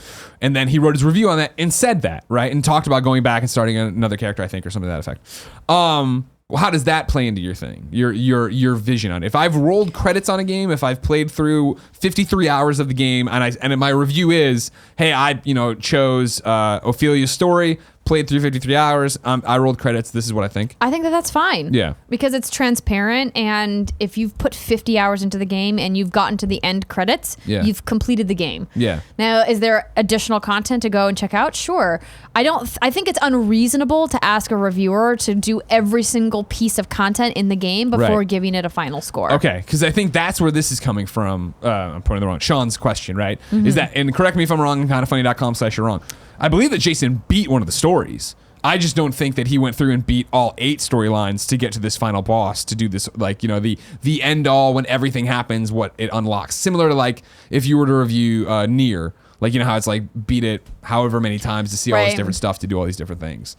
And then he wrote his review on that and said that, right? And talked about going back and starting another character, I think, or something to that effect. Well, how does that play into your thing, your vision on it? If I've rolled credits on a game, if I've played through 53 hours of the game, and my review is, hey, I chose Ophelia's story, played through 53 hours, I rolled credits, this is what I think.
I think that's fine.
Yeah.
Because it's transparent, and if you've put 50 hours into the game and you've gotten to the end credits, you've completed the game.
Yeah.
Now, is there additional content to go and check out? Sure. I think it's unreasonable to ask a reviewer to do every single piece of content in the game before giving it a final score.
Okay, because I think that's where this is coming from. I'm putting the wrong. Sean's question, right? Is that, and correct me if I'm wrong, kindoffunny.com/you're wrong. I believe that Jason beat one of the stories. I just don't think that he went through and beat all 8 storylines to get to this final boss, to do this, the end all when everything happens, what it unlocks. Similar to like if you were to review Nier, like how it's like beat it however many times to see all this different stuff, to do all these different things.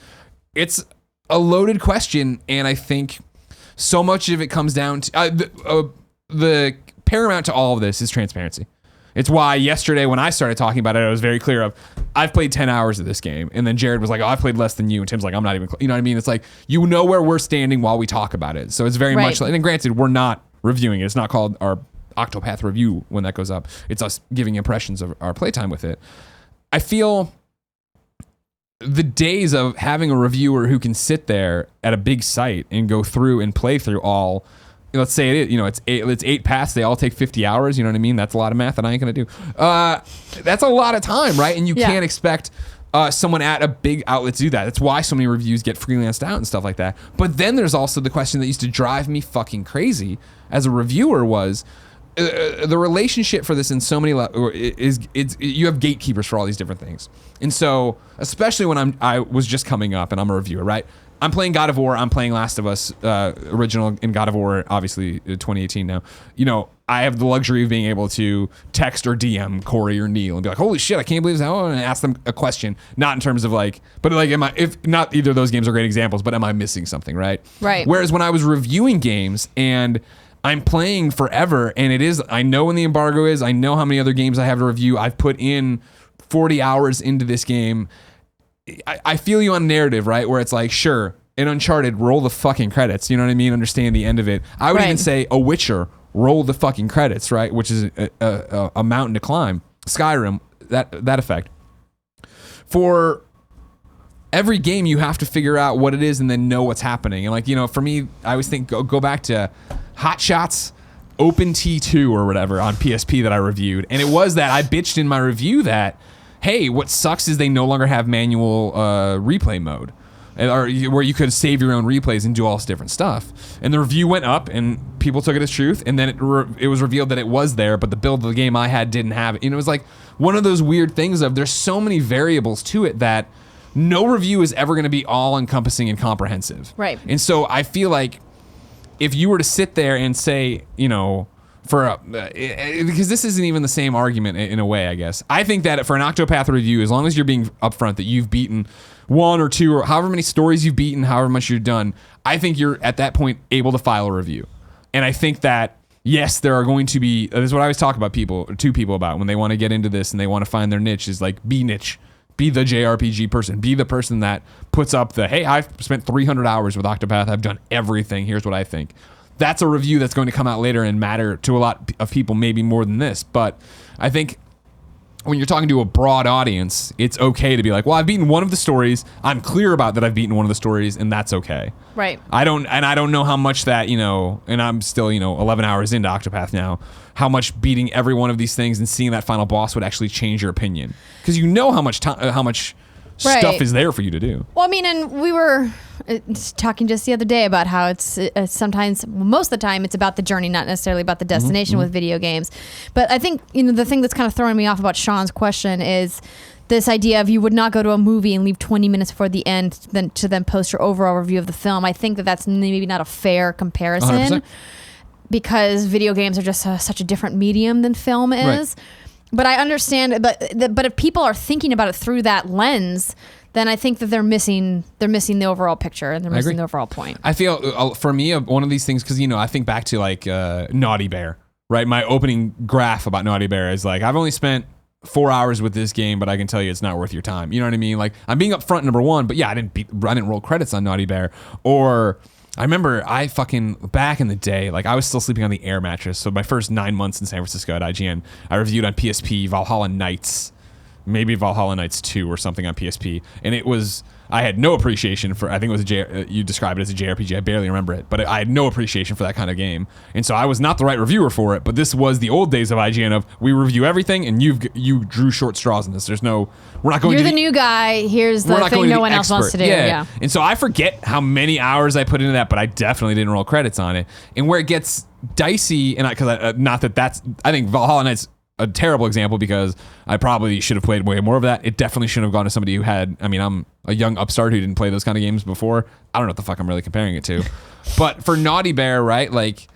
It's a loaded question, and I think so much of it comes down to the paramount to all of this is transparency. It's why yesterday when I started talking about it, I was very clear of, I've played 10 hours of this game. And then Jared was like, oh, I played less than you. And Tim's like, I'm not even, you know what I mean? It's like, where we're standing while we talk about it. So it's very much like, and granted, we're not reviewing it. It's not called our Octopath review when that goes up. It's us giving impressions of our playtime with it. I feel the days of having a reviewer who can sit there at a big site and go through and play through all, let's say it's 8 paths. They all take 50 hours. You know what I mean? That's a lot of math that I ain't going to do. That's a lot of time, right? And you can't expect someone at a big outlet to do that. That's why so many reviews get freelanced out and stuff like that. But then there's also the question that used to drive me fucking crazy as a reviewer was the relationship for this in so many is you have gatekeepers for all these different things. And so, especially when I was just coming up and I'm a reviewer, right? I'm playing God of War. I'm playing Last of Us original in God of War, obviously 2018 now. I have the luxury of being able to text or DM Corey or Neil and be like, holy shit, I can't believe this. And ask them a question, not in terms of like, but like, if not either of those games are great examples, but am I missing something, right?
Right.
Whereas when I was reviewing games and I'm playing forever, and I know when the embargo is, I know how many other games I have to review. I've put in 40 hours into this game. I feel you on narrative, right? Where it's like, sure, in Uncharted, roll the fucking credits. You know what I mean? Understand the end of it. I would even say A Witcher, roll the fucking credits, right? Which is a mountain to climb. Skyrim, that effect. For every game, you have to figure out what it is and then know what's happening. And like, for me, I always think go back to Hot Shots Open T2 or whatever on PSP that I reviewed. And it was that I bitched in my review that, hey, what sucks is they no longer have manual replay mode, or where you could save your own replays and do all this different stuff. And the review went up, and people took it as truth. And then it was revealed that it was there, but the build of the game I had didn't have it. And it was like one of those weird things of there's so many variables to it that no review is ever going to be all encompassing and comprehensive.
Right.
And so I feel like if you were to sit there and say, because this isn't even the same argument in a way, I guess. I think that for an Octopath review, as long as you're being upfront that you've beaten 1 or 2 or however many stories you've beaten, however much you've done, I think you're at that point able to file a review. And I think that, yes, there are going to be, this is what I always talk about to people about when they want to get into this and they want to find their niche, is like, be niche. Be the JRPG person. Be the person that puts up the, hey, I've spent 300 hours with Octopath. I've done everything. Here's what I think. That's a review that's going to come out later and matter to a lot of people, maybe more than this. But I think when you're talking to a broad audience, it's okay to be like, well, I've beaten one of the stories. I'm clear about that I've beaten one of the stories, and that's okay.
Right.
I don't know how much that, and I'm still, 11 hours into Octopath now, how much beating every one of these things and seeing that final boss would actually change your opinion. Because you know how much stuff is there for you to do.
Well, I mean, and we were talking just the other day about how it's sometimes, most of the time, it's about the journey, not necessarily about the destination with video games. But I think, the thing that's kind of throwing me off about Sean's question is this idea of you would not go to a movie and leave 20 minutes before the end to then post your overall review of the film. I think that's maybe not a fair comparison
100%.
Because video games are just such a different medium than film is. Right. But I understand, but if people are thinking about it through that lens, then I think that they're missing the overall picture and they're missing the overall point.
I feel for me one of these things, because I think back to like Naughty Bear, right? My opening graph about Naughty Bear is like, I've only spent 4 hours with this game, but I can tell you it's not worth your time. You know what I mean? Like, I'm being upfront, number one, but yeah, I didn't roll credits on Naughty Bear. Or I remember back in the day, like I was still sleeping on the air mattress. So my first 9 months in San Francisco at IGN, I reviewed on PSP Valhalla Knights, maybe Valhalla Knights 2 or something on PSP. And I had no appreciation for, I think it was you described it as a JRPG. I barely remember it, but I had no appreciation for that kind of game. And so I was not the right reviewer for it, but this was the old days of IGN of we review everything and you drew short straws in this. We're not going
You're
to
the new guy. Here's the thing no one else wants to do.
Yeah. And so I forget how many hours I put into that, but I definitely didn't roll credits on it. And where it gets dicey, and I think Valhalla Knights a terrible example because I probably should have played way more of that. It definitely shouldn't have gone to somebody I'm a young upstart who didn't play those kind of games before. I don't know what the fuck I'm really comparing it to. But for Naughty Bear, right, like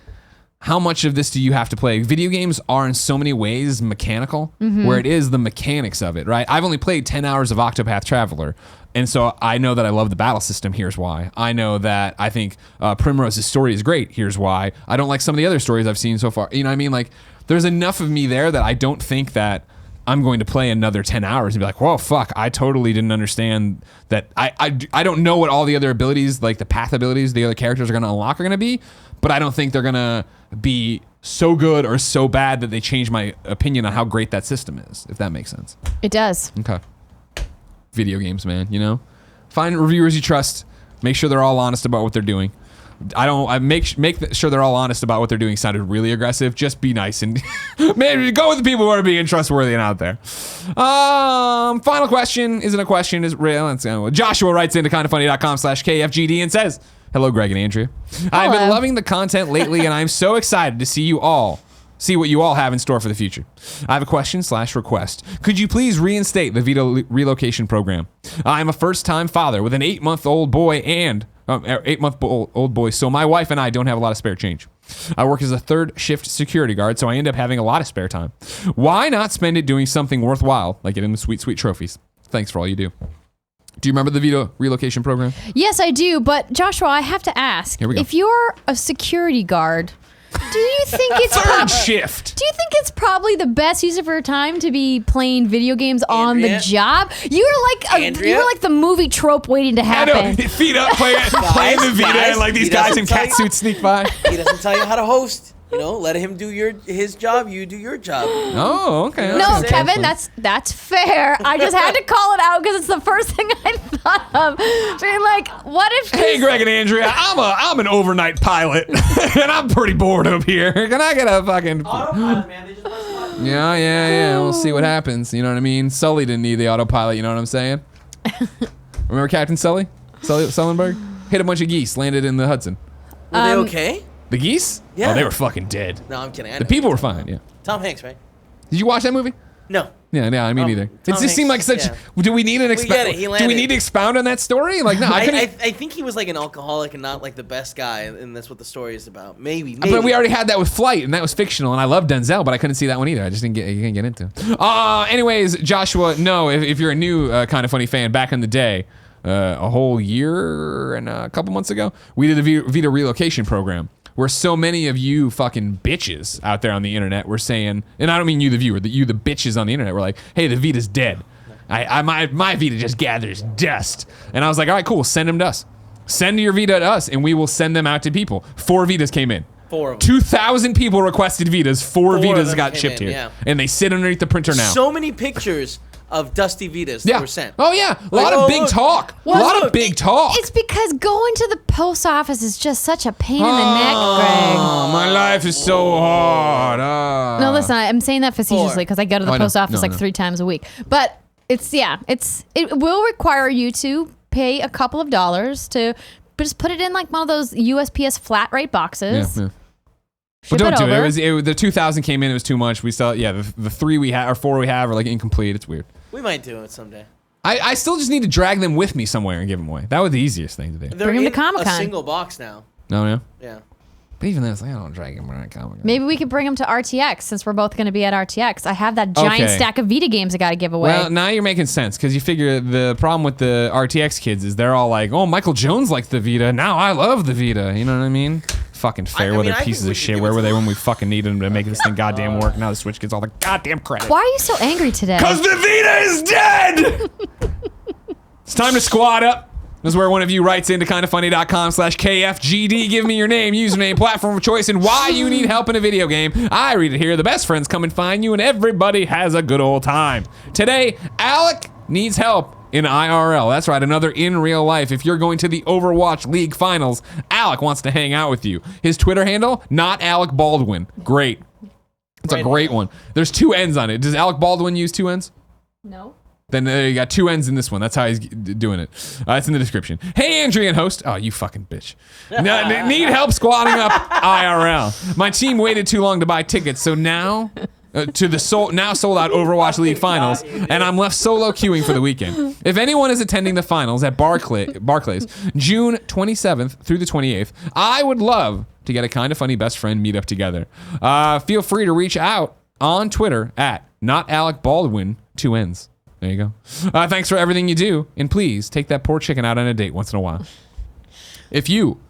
how much of this do you have to play? Video games are in so many ways mechanical, where it is the mechanics of it, right? I've only played 10 hours of Octopath Traveler, and so I know that I love the battle system. Here's why. I know that I think Primrose's story is great. Here's why. I don't like some of the other stories I've seen so far. You know what I mean? Like, there's enough of me there that I don't think that I'm going to play another 10 hours and be like, whoa, fuck, I totally didn't understand that. I don't know what all the other abilities, like the path abilities the other characters are going to unlock are going to be, but I don't think they're going to be so good or so bad that they change my opinion on how great that system is, if that makes sense.
It does.
Okay. Video games, man, you know? Find reviewers you trust. Make sure they're all honest about what they're doing. I make sure they're all honest about what they're doing. Sounded really aggressive. Just be nice and maybe go with the people who are being trustworthy and out there. Final question isn't a question. Is real. Joshua writes into kindafunny.com/KFGD and says, "Hello, Greg and Andrea. I've been loving the content lately, and I'm so excited to see what you all have in store for the future. I have a question/request. Could you please reinstate the Vita relocation program? I'm a first-time father with an 8-month-old boy and 8-month-old boy, so my wife and I don't have a lot of spare change. I work as a third shift security guard, so I end up having a lot of spare time. Why not spend it doing something worthwhile, like getting the sweet, sweet trophies? Thanks for all you do." Do you remember the Vita relocation program?
Yes, I do. But Joshua, I have to ask,
Here we go.
If you're a security guard, do you think it's
third shift?
Do you think it's probably the best use of your time to be playing video games on the job? You were like the movie trope waiting to happen.
I know. Feet up, playing the Vita, and like these guys in cat suits sneak by.
He doesn't tell you how to host. You know, let him do his job. You do your job.
Oh, okay.
You know
No, Kevin, that's fair. I just had to call it out because it's the first thing I thought of. Being like, what if?
Hey, Greg and Andrea, I'm an overnight pilot, and I'm pretty bored up here. Can I get a fucking?
Autopilot, man. They just want to
Yeah. We'll see what happens. You know what I mean? Sully didn't need the autopilot. You know what I'm saying? Remember Captain Sully? Sullenberg hit a bunch of geese, landed in the Hudson.
Were they okay?
The geese?
Yeah.
Oh, they were fucking dead.
No, I'm kidding.
The people were fine. Yeah.
Tom Hanks, right?
Did you watch that movie?
No.
Yeah, I mean neither. It
Tom
just seemed like
Hanks,
such.
yeah.
Do we need an
We get it, he
do we
landed.
need to expound on that story? Like, no, I couldn't.
I think he was like an alcoholic and not like the best guy, and that's what the story is about. Maybe.
But we already had that with Flight, and that was fictional, and I love Denzel, but I couldn't see that one either. I just you can't get into it. Anyways, Joshua, no, if you're a new Kind of Funny fan, back in the day, a whole year and a couple months ago, we did the Vita relocation program, where so many of you fucking bitches out there on the internet were saying, and I don't mean you the viewer, you the bitches on the internet were like, hey, the Vita's dead. My Vita just gathers dust. And I was like, all right, cool, send them to us. Send your Vita to us, and we will send them out to people. 4 Vitas came in.
4 of them.
2,000 people requested Vitas. 4
of
Vitas
them
got
came
shipped
in,
here.
yeah.
And they sit underneath the printer now.
So many pictures of dusty Vitas that were sent.
Oh, yeah. A lot of big talk.
Well,
a lot of
look,
big talk.
It's because going to the post office is just such a pain in the neck, Greg.
Oh, my life is so hard.
No, listen, I'm saying that facetiously because I go to the
I know.
post office
No,
like
no.
3 times a week. But it will require you to pay a couple of dollars to just put it in like one of those USPS flat rate boxes.
Yeah.
Ship
But don't
it
do
over.
it. The 2,000 came in. It was too much. We still, the 3 we have or 4 we have are like incomplete. It's weird.
We might do it someday.
I still just need to drag them with me somewhere and give them away. That was the easiest thing to do.
They're
Bring 'em to
in
Comic-Con.
a single box now.
No, yeah.
Yeah.
But even then, it's like, I don't drag them around Comic-Con.
Maybe we could bring them to RTX since we're both going to be at RTX. I have that giant
Okay.
stack of Vita games I got to give away.
Well, now you're making sense because you figure the problem with the RTX kids is they're all like, oh, Michael Jones liked the Vita. Now I love the Vita. You know what I mean? fucking fair weather pieces of shit. Where were they when we fucking needed them to make this thing goddamn work? Now the Switch gets all the goddamn credit.
Why are you so angry today?
Because the Vita is dead! It's time to squad up. This is where one of you writes into kindafunny.com/KFGD. Give me your name, username, platform of choice, and why you need help in a video game. I read it here. The best friends come and find you, and everybody has a good old time. Today, Alec needs help in IRL. That's right, another in real life. If you're going to the Overwatch League Finals, Alec wants to hang out with you. His Twitter handle, not Alec Baldwin. Great. It's a great one. There's 2 N's on it. Does Alec Baldwin use 2 N's?
No.
Then you got 2 N's in this one. That's how he's doing it. It's in the description. Hey, Andrea and host. Oh, you fucking bitch. Need help squatting up IRL. My team waited too long to buy tickets, so now to the now sold out Overwatch League Finals, and I'm left solo queuing for the weekend. If anyone is attending the finals at Barclays, June 27th through the 28th, I would love to get a Kinda Funny best friend meet up together. Feel free to reach out on Twitter at not Alec Baldwin, 2 N's. There you go. Thanks for everything you do, and please take that poor chicken out on a date once in a while. If you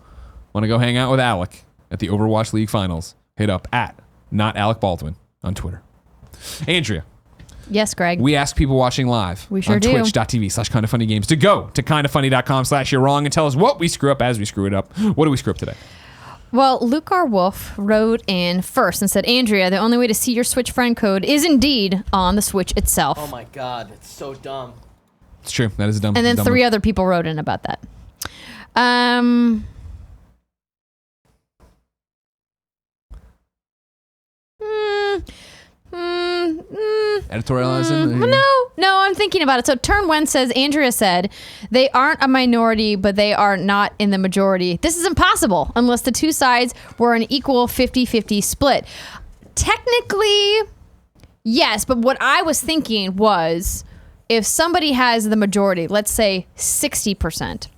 want to go hang out with Alec at the Overwatch League Finals, hit up at not Alec Baldwin on Twitter. Andrea.
Yes, Greg.
We ask people watching live
we sure
on
do.
twitch.tv/kindafunnygames to go to kindafunny.com/you're-wrong and tell us what we screw up as we screw it up. What do we screw up today?
Well, Luke R. Wolf wrote in first and said, Andrea, the only way to see your Switch friend code is indeed on the Switch itself.
Oh my god, it's so dumb.
It's true. That is a dumb.
And then
dumb
3
move.
other people wrote in about that.
Editorializing?
No, I'm thinking about it. So Turn When says, Andrea said, they aren't a minority, but they are not in the majority. This is impossible unless the 2 sides were an equal 50-50 split. Technically, yes, but what I was thinking was if somebody has the majority, let's say 60%,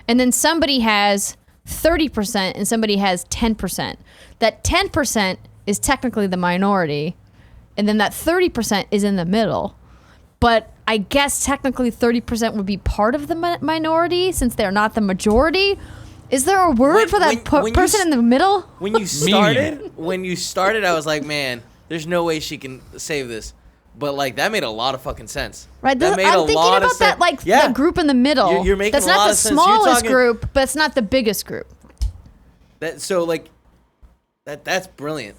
and then somebody has 30% and somebody has 10%, that 10% is technically the minority, and then that 30% is in the middle. But I guess technically 30% would be part of the minority since they're not the majority. Is there a word for that person in the middle?
When you started, I was like, man, there's no way she can save this. But like that made a lot of fucking sense.
Right,
that made
I'm
a
thinking
lot
about
of
that, like the group in the middle.
You're making
that's
a lot
not the
of sense. You're
smallest
talking-
group, but it's not the biggest group.
That's brilliant.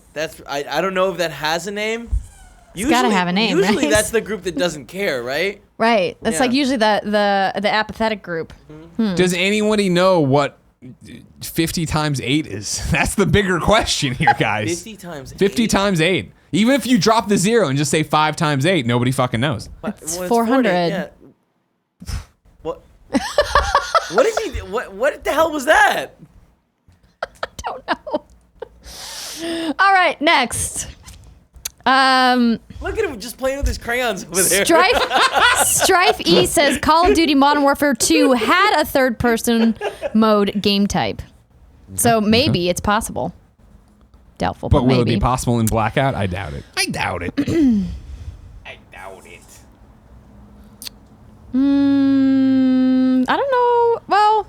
I don't know if that has a name.
It's gotta have a name.
Usually
right?
that's the group that doesn't care, right?
Right. That's like usually the apathetic group.
Does anybody know what 50 times 8 is? That's the bigger question here, guys.
50 times 8?
50 times 8. Even if you drop the 0 and just say 5 times 8, nobody fucking knows.
It's 400.
Yeah. What? What is he? What the hell was that?
I don't know. All right, next.
Look at him just playing with his crayons over there.
Strife E says Call of Duty Modern Warfare 2 had a third-person mode game type. So maybe it's possible. Doubtful, but
will
maybe.
it be possible in Blackout? I doubt it. I doubt it.
I doubt it.
I don't know. Well,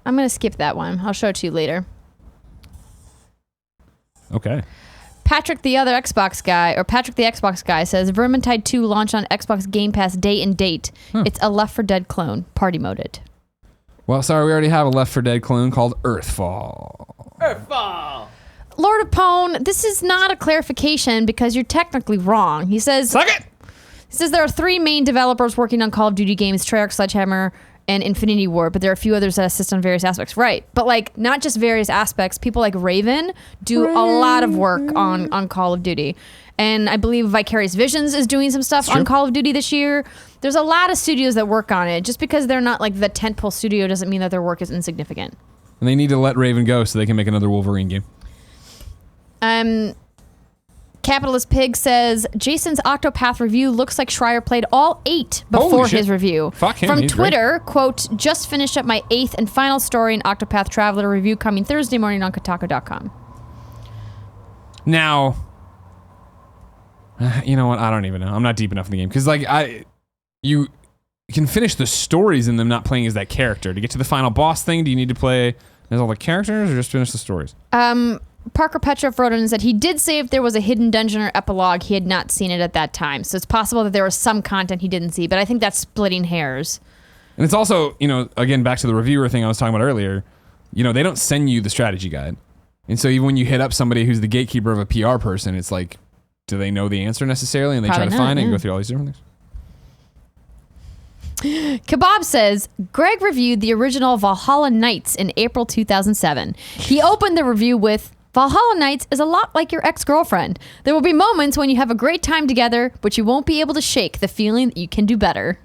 I'm going to skip that one. I'll show it to you later.
Okay.
Patrick the Xbox guy says Vermintide 2 launched on Xbox Game Pass day and date. It's a Left 4 Dead clone, party moded.
Well, sorry, we already have a Left 4 Dead clone called Earthfall.
Earthfall.
Lord of Pwn, this is not a clarification because you're technically wrong. He says,
Suck it!
He says there are 3 main developers working on Call of Duty games, Treyarch, Sledgehammer, and Infinity Ward, but there are a few others that assist on various aspects. Right, but like not just various aspects. People like Raven do a lot of work on Call of Duty. And I believe Vicarious Visions is doing some stuff on Call of Duty this year. There's a lot of studios that work on it. Just because they're not like the tentpole studio doesn't mean that their work is insignificant.
And they need to let Raven go so they can make another Wolverine game.
Capitalist Pig says Jason's Octopath review looks like Schreier played all 8 before his review.
Fuck him.
From
He's
Twitter, quote, just finished up my 8th and final story in Octopath Traveler review coming Thursday morning on Kotaku.com.
Now, you know what? I don't even know. I'm not deep enough in the game because you can finish the stories in them not playing as that character. To get to the final boss thing, do you need to play Has all the characters or just finish the stories?
Parker Petrov wrote in and said he did say if there was a hidden dungeon or epilogue, he had not seen it at that time. So it's possible that there was some content he didn't see, but I think that's splitting hairs.
And it's also, again, back to the reviewer thing I was talking about earlier, they don't send you the strategy guide. And so even when you hit up somebody who's the gatekeeper of a PR person, it's like, do they know the answer necessarily? And they
Probably
try to
not,
find it and
yeah.
go through all these different things.
Kebab says, Greg reviewed the original Valhalla Knights in April 2007. He opened the review with, Valhalla Knights is a lot like your ex-girlfriend. There will be moments when you have a great time together, but you won't be able to shake the feeling that you can do better.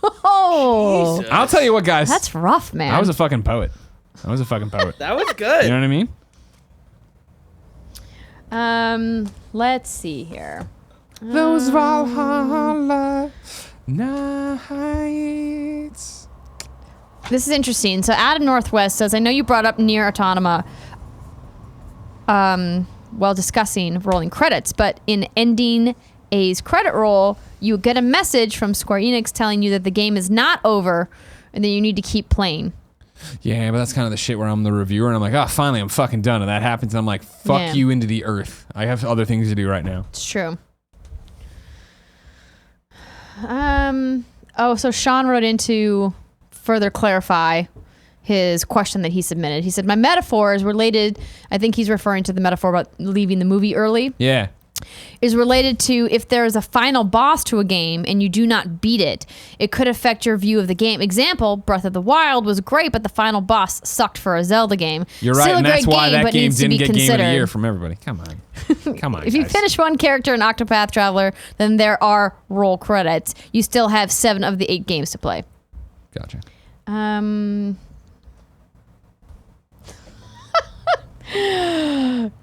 Oh,
Jesus.
I'll tell you what, guys.
That's rough, man.
I was a fucking poet. That was good. You know what I mean?
Let's see here.
Those Valhalla Nights.
This is interesting. So Adam Northwest says, I know you brought up Nier Automata while discussing rolling credits, but in ending A's credit roll, you get a message from Square Enix telling you that the game is not over and that you need to keep playing.
Yeah, but that's kind of the shit where I'm the reviewer and I'm like, oh, finally, I'm fucking done. And that happens and I'm like, fuck you into the earth. I have other things to do right now.
It's true. So Sean wrote in to further clarify his question that he submitted. He said, my metaphor is related, I think he's referring to the metaphor about leaving the movie early.
Yeah.
Is related to if there is a final boss to a game and you do not beat it, it could affect your view of the game. Example, Breath of the Wild was great, but the final boss sucked for a Zelda game.
You're right,
Still
and
a
that's
great
why
game,
that
but
game
needs to
didn't
be
get Game of
considered.
the Year from everybody. Come on. Come on,
If you
guys.
finish one character in Octopath Traveler, then there are roll credits. You still have 7 of the 8 games to play.
Gotcha.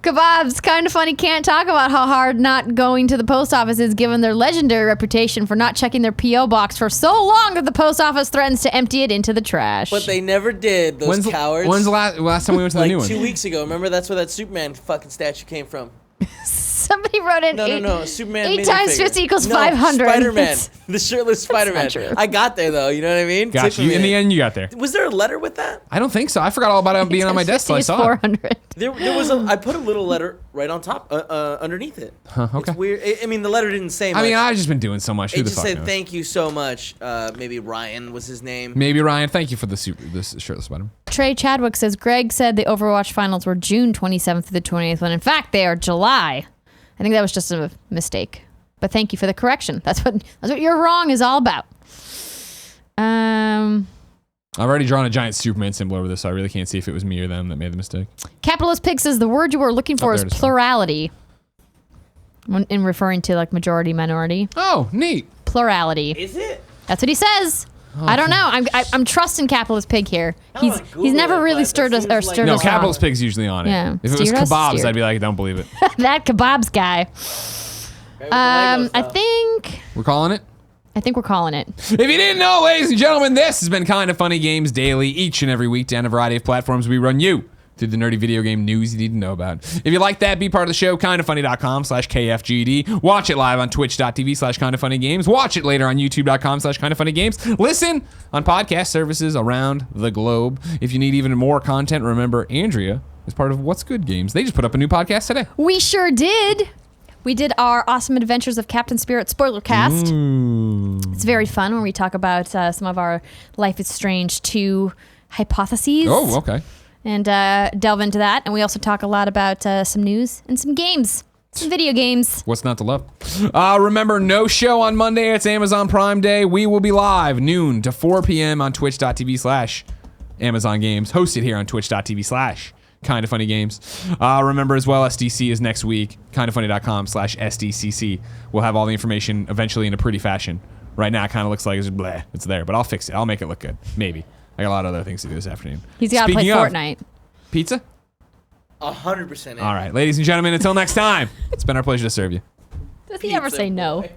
Kebab's kind of funny. Can't talk about how hard not going to the post office is given their legendary reputation for not checking their P.O. box for so long that the post office threatens to empty it into the trash.
But they never did, those cowards.
When's the last time we went to the
like
new one?
2 weeks ago. Remember, that's where that Superman fucking statue came from.
Somebody wrote in
No. Superman
8 times
minifigure.
50 equals
No,
500.
Spider-Man. The shirtless Spider-Man.
true.
I got there, though. You know what I mean?
Got you. In the end, you got there.
Was there a letter with that?
I don't think so. I forgot all about it being on my desk till I saw it.
400.
There was I put a little letter right on top, underneath it.
Huh, okay.
It's weird. I mean, the letter didn't say much.
I mean, I've just been doing so much. Who
It
the
just
fuck
said,
knows?
thank you so much. Maybe Ryan was his name.
Maybe Ryan. Thank you for this shirtless Spider-Man.
Trey Chadwick says, Greg said the Overwatch finals were June 27th to the 28th, when in fact they are July. I think that was just a mistake. But thank you for the correction. That's what you're wrong is all about.
I've already drawn a giant Superman symbol over this, so I really can't see if it was me or them that made the mistake.
Capitalist Pig says the word you were looking for is
there it is.
plurality. In referring to like majority, minority.
Oh, neat.
Plurality.
Is it?
That's what he says. I don't know. I'm trusting Capitalist Pig here.
He's
He's never really stirred us or stirred
No,
us
Capitalist
wrong.
Pig's usually on it.
Yeah.
If it was
Steered us,
kebabs,
steered.
I'd be like, I don't believe it.
That kebabs guy. I think
We're calling it?
we're calling it.
If you didn't know, ladies and gentlemen, this has been Kind of Funny Games Daily. Each and every week on a variety of platforms, we run you through the nerdy video game news you need to know about. If you like that, be part of the show, kindoffunny.com/KFGD. Watch it live on twitch.tv/kindoffunnygames. Watch it later on youtube.com/kindoffunnygames. Listen on podcast services around the globe. If you need even more content, remember Andrea is part of What's Good Games. They just put up a new podcast today.
We sure did. We did our Awesome Adventures of Captain Spirit spoiler cast. It's very fun when we talk about some of our Life is Strange 2 hypotheses.
Oh, okay.
And delve into that. And we also talk a lot about some news and some games. Some video games.
What's not to love? Remember, no show on Monday. It's Amazon Prime Day. We will be live noon to 4 p.m. on twitch.tv/Amazon Games. Hosted here on twitch.tv/Kind of Funny Games. Remember as well, SDC is next week. kindoffunny.com/SDCC. We'll have all the information eventually in a pretty fashion. Right now, it kind of looks like it's bleh. It's there, but I'll fix it. I'll make it look good. Maybe. I got a lot of other things to do this afternoon.
He's got to play Fortnite.
Pizza?
100%.
All right, ladies and gentlemen, until next time, it's been our pleasure to serve you.
Does he ever say no?
Boy.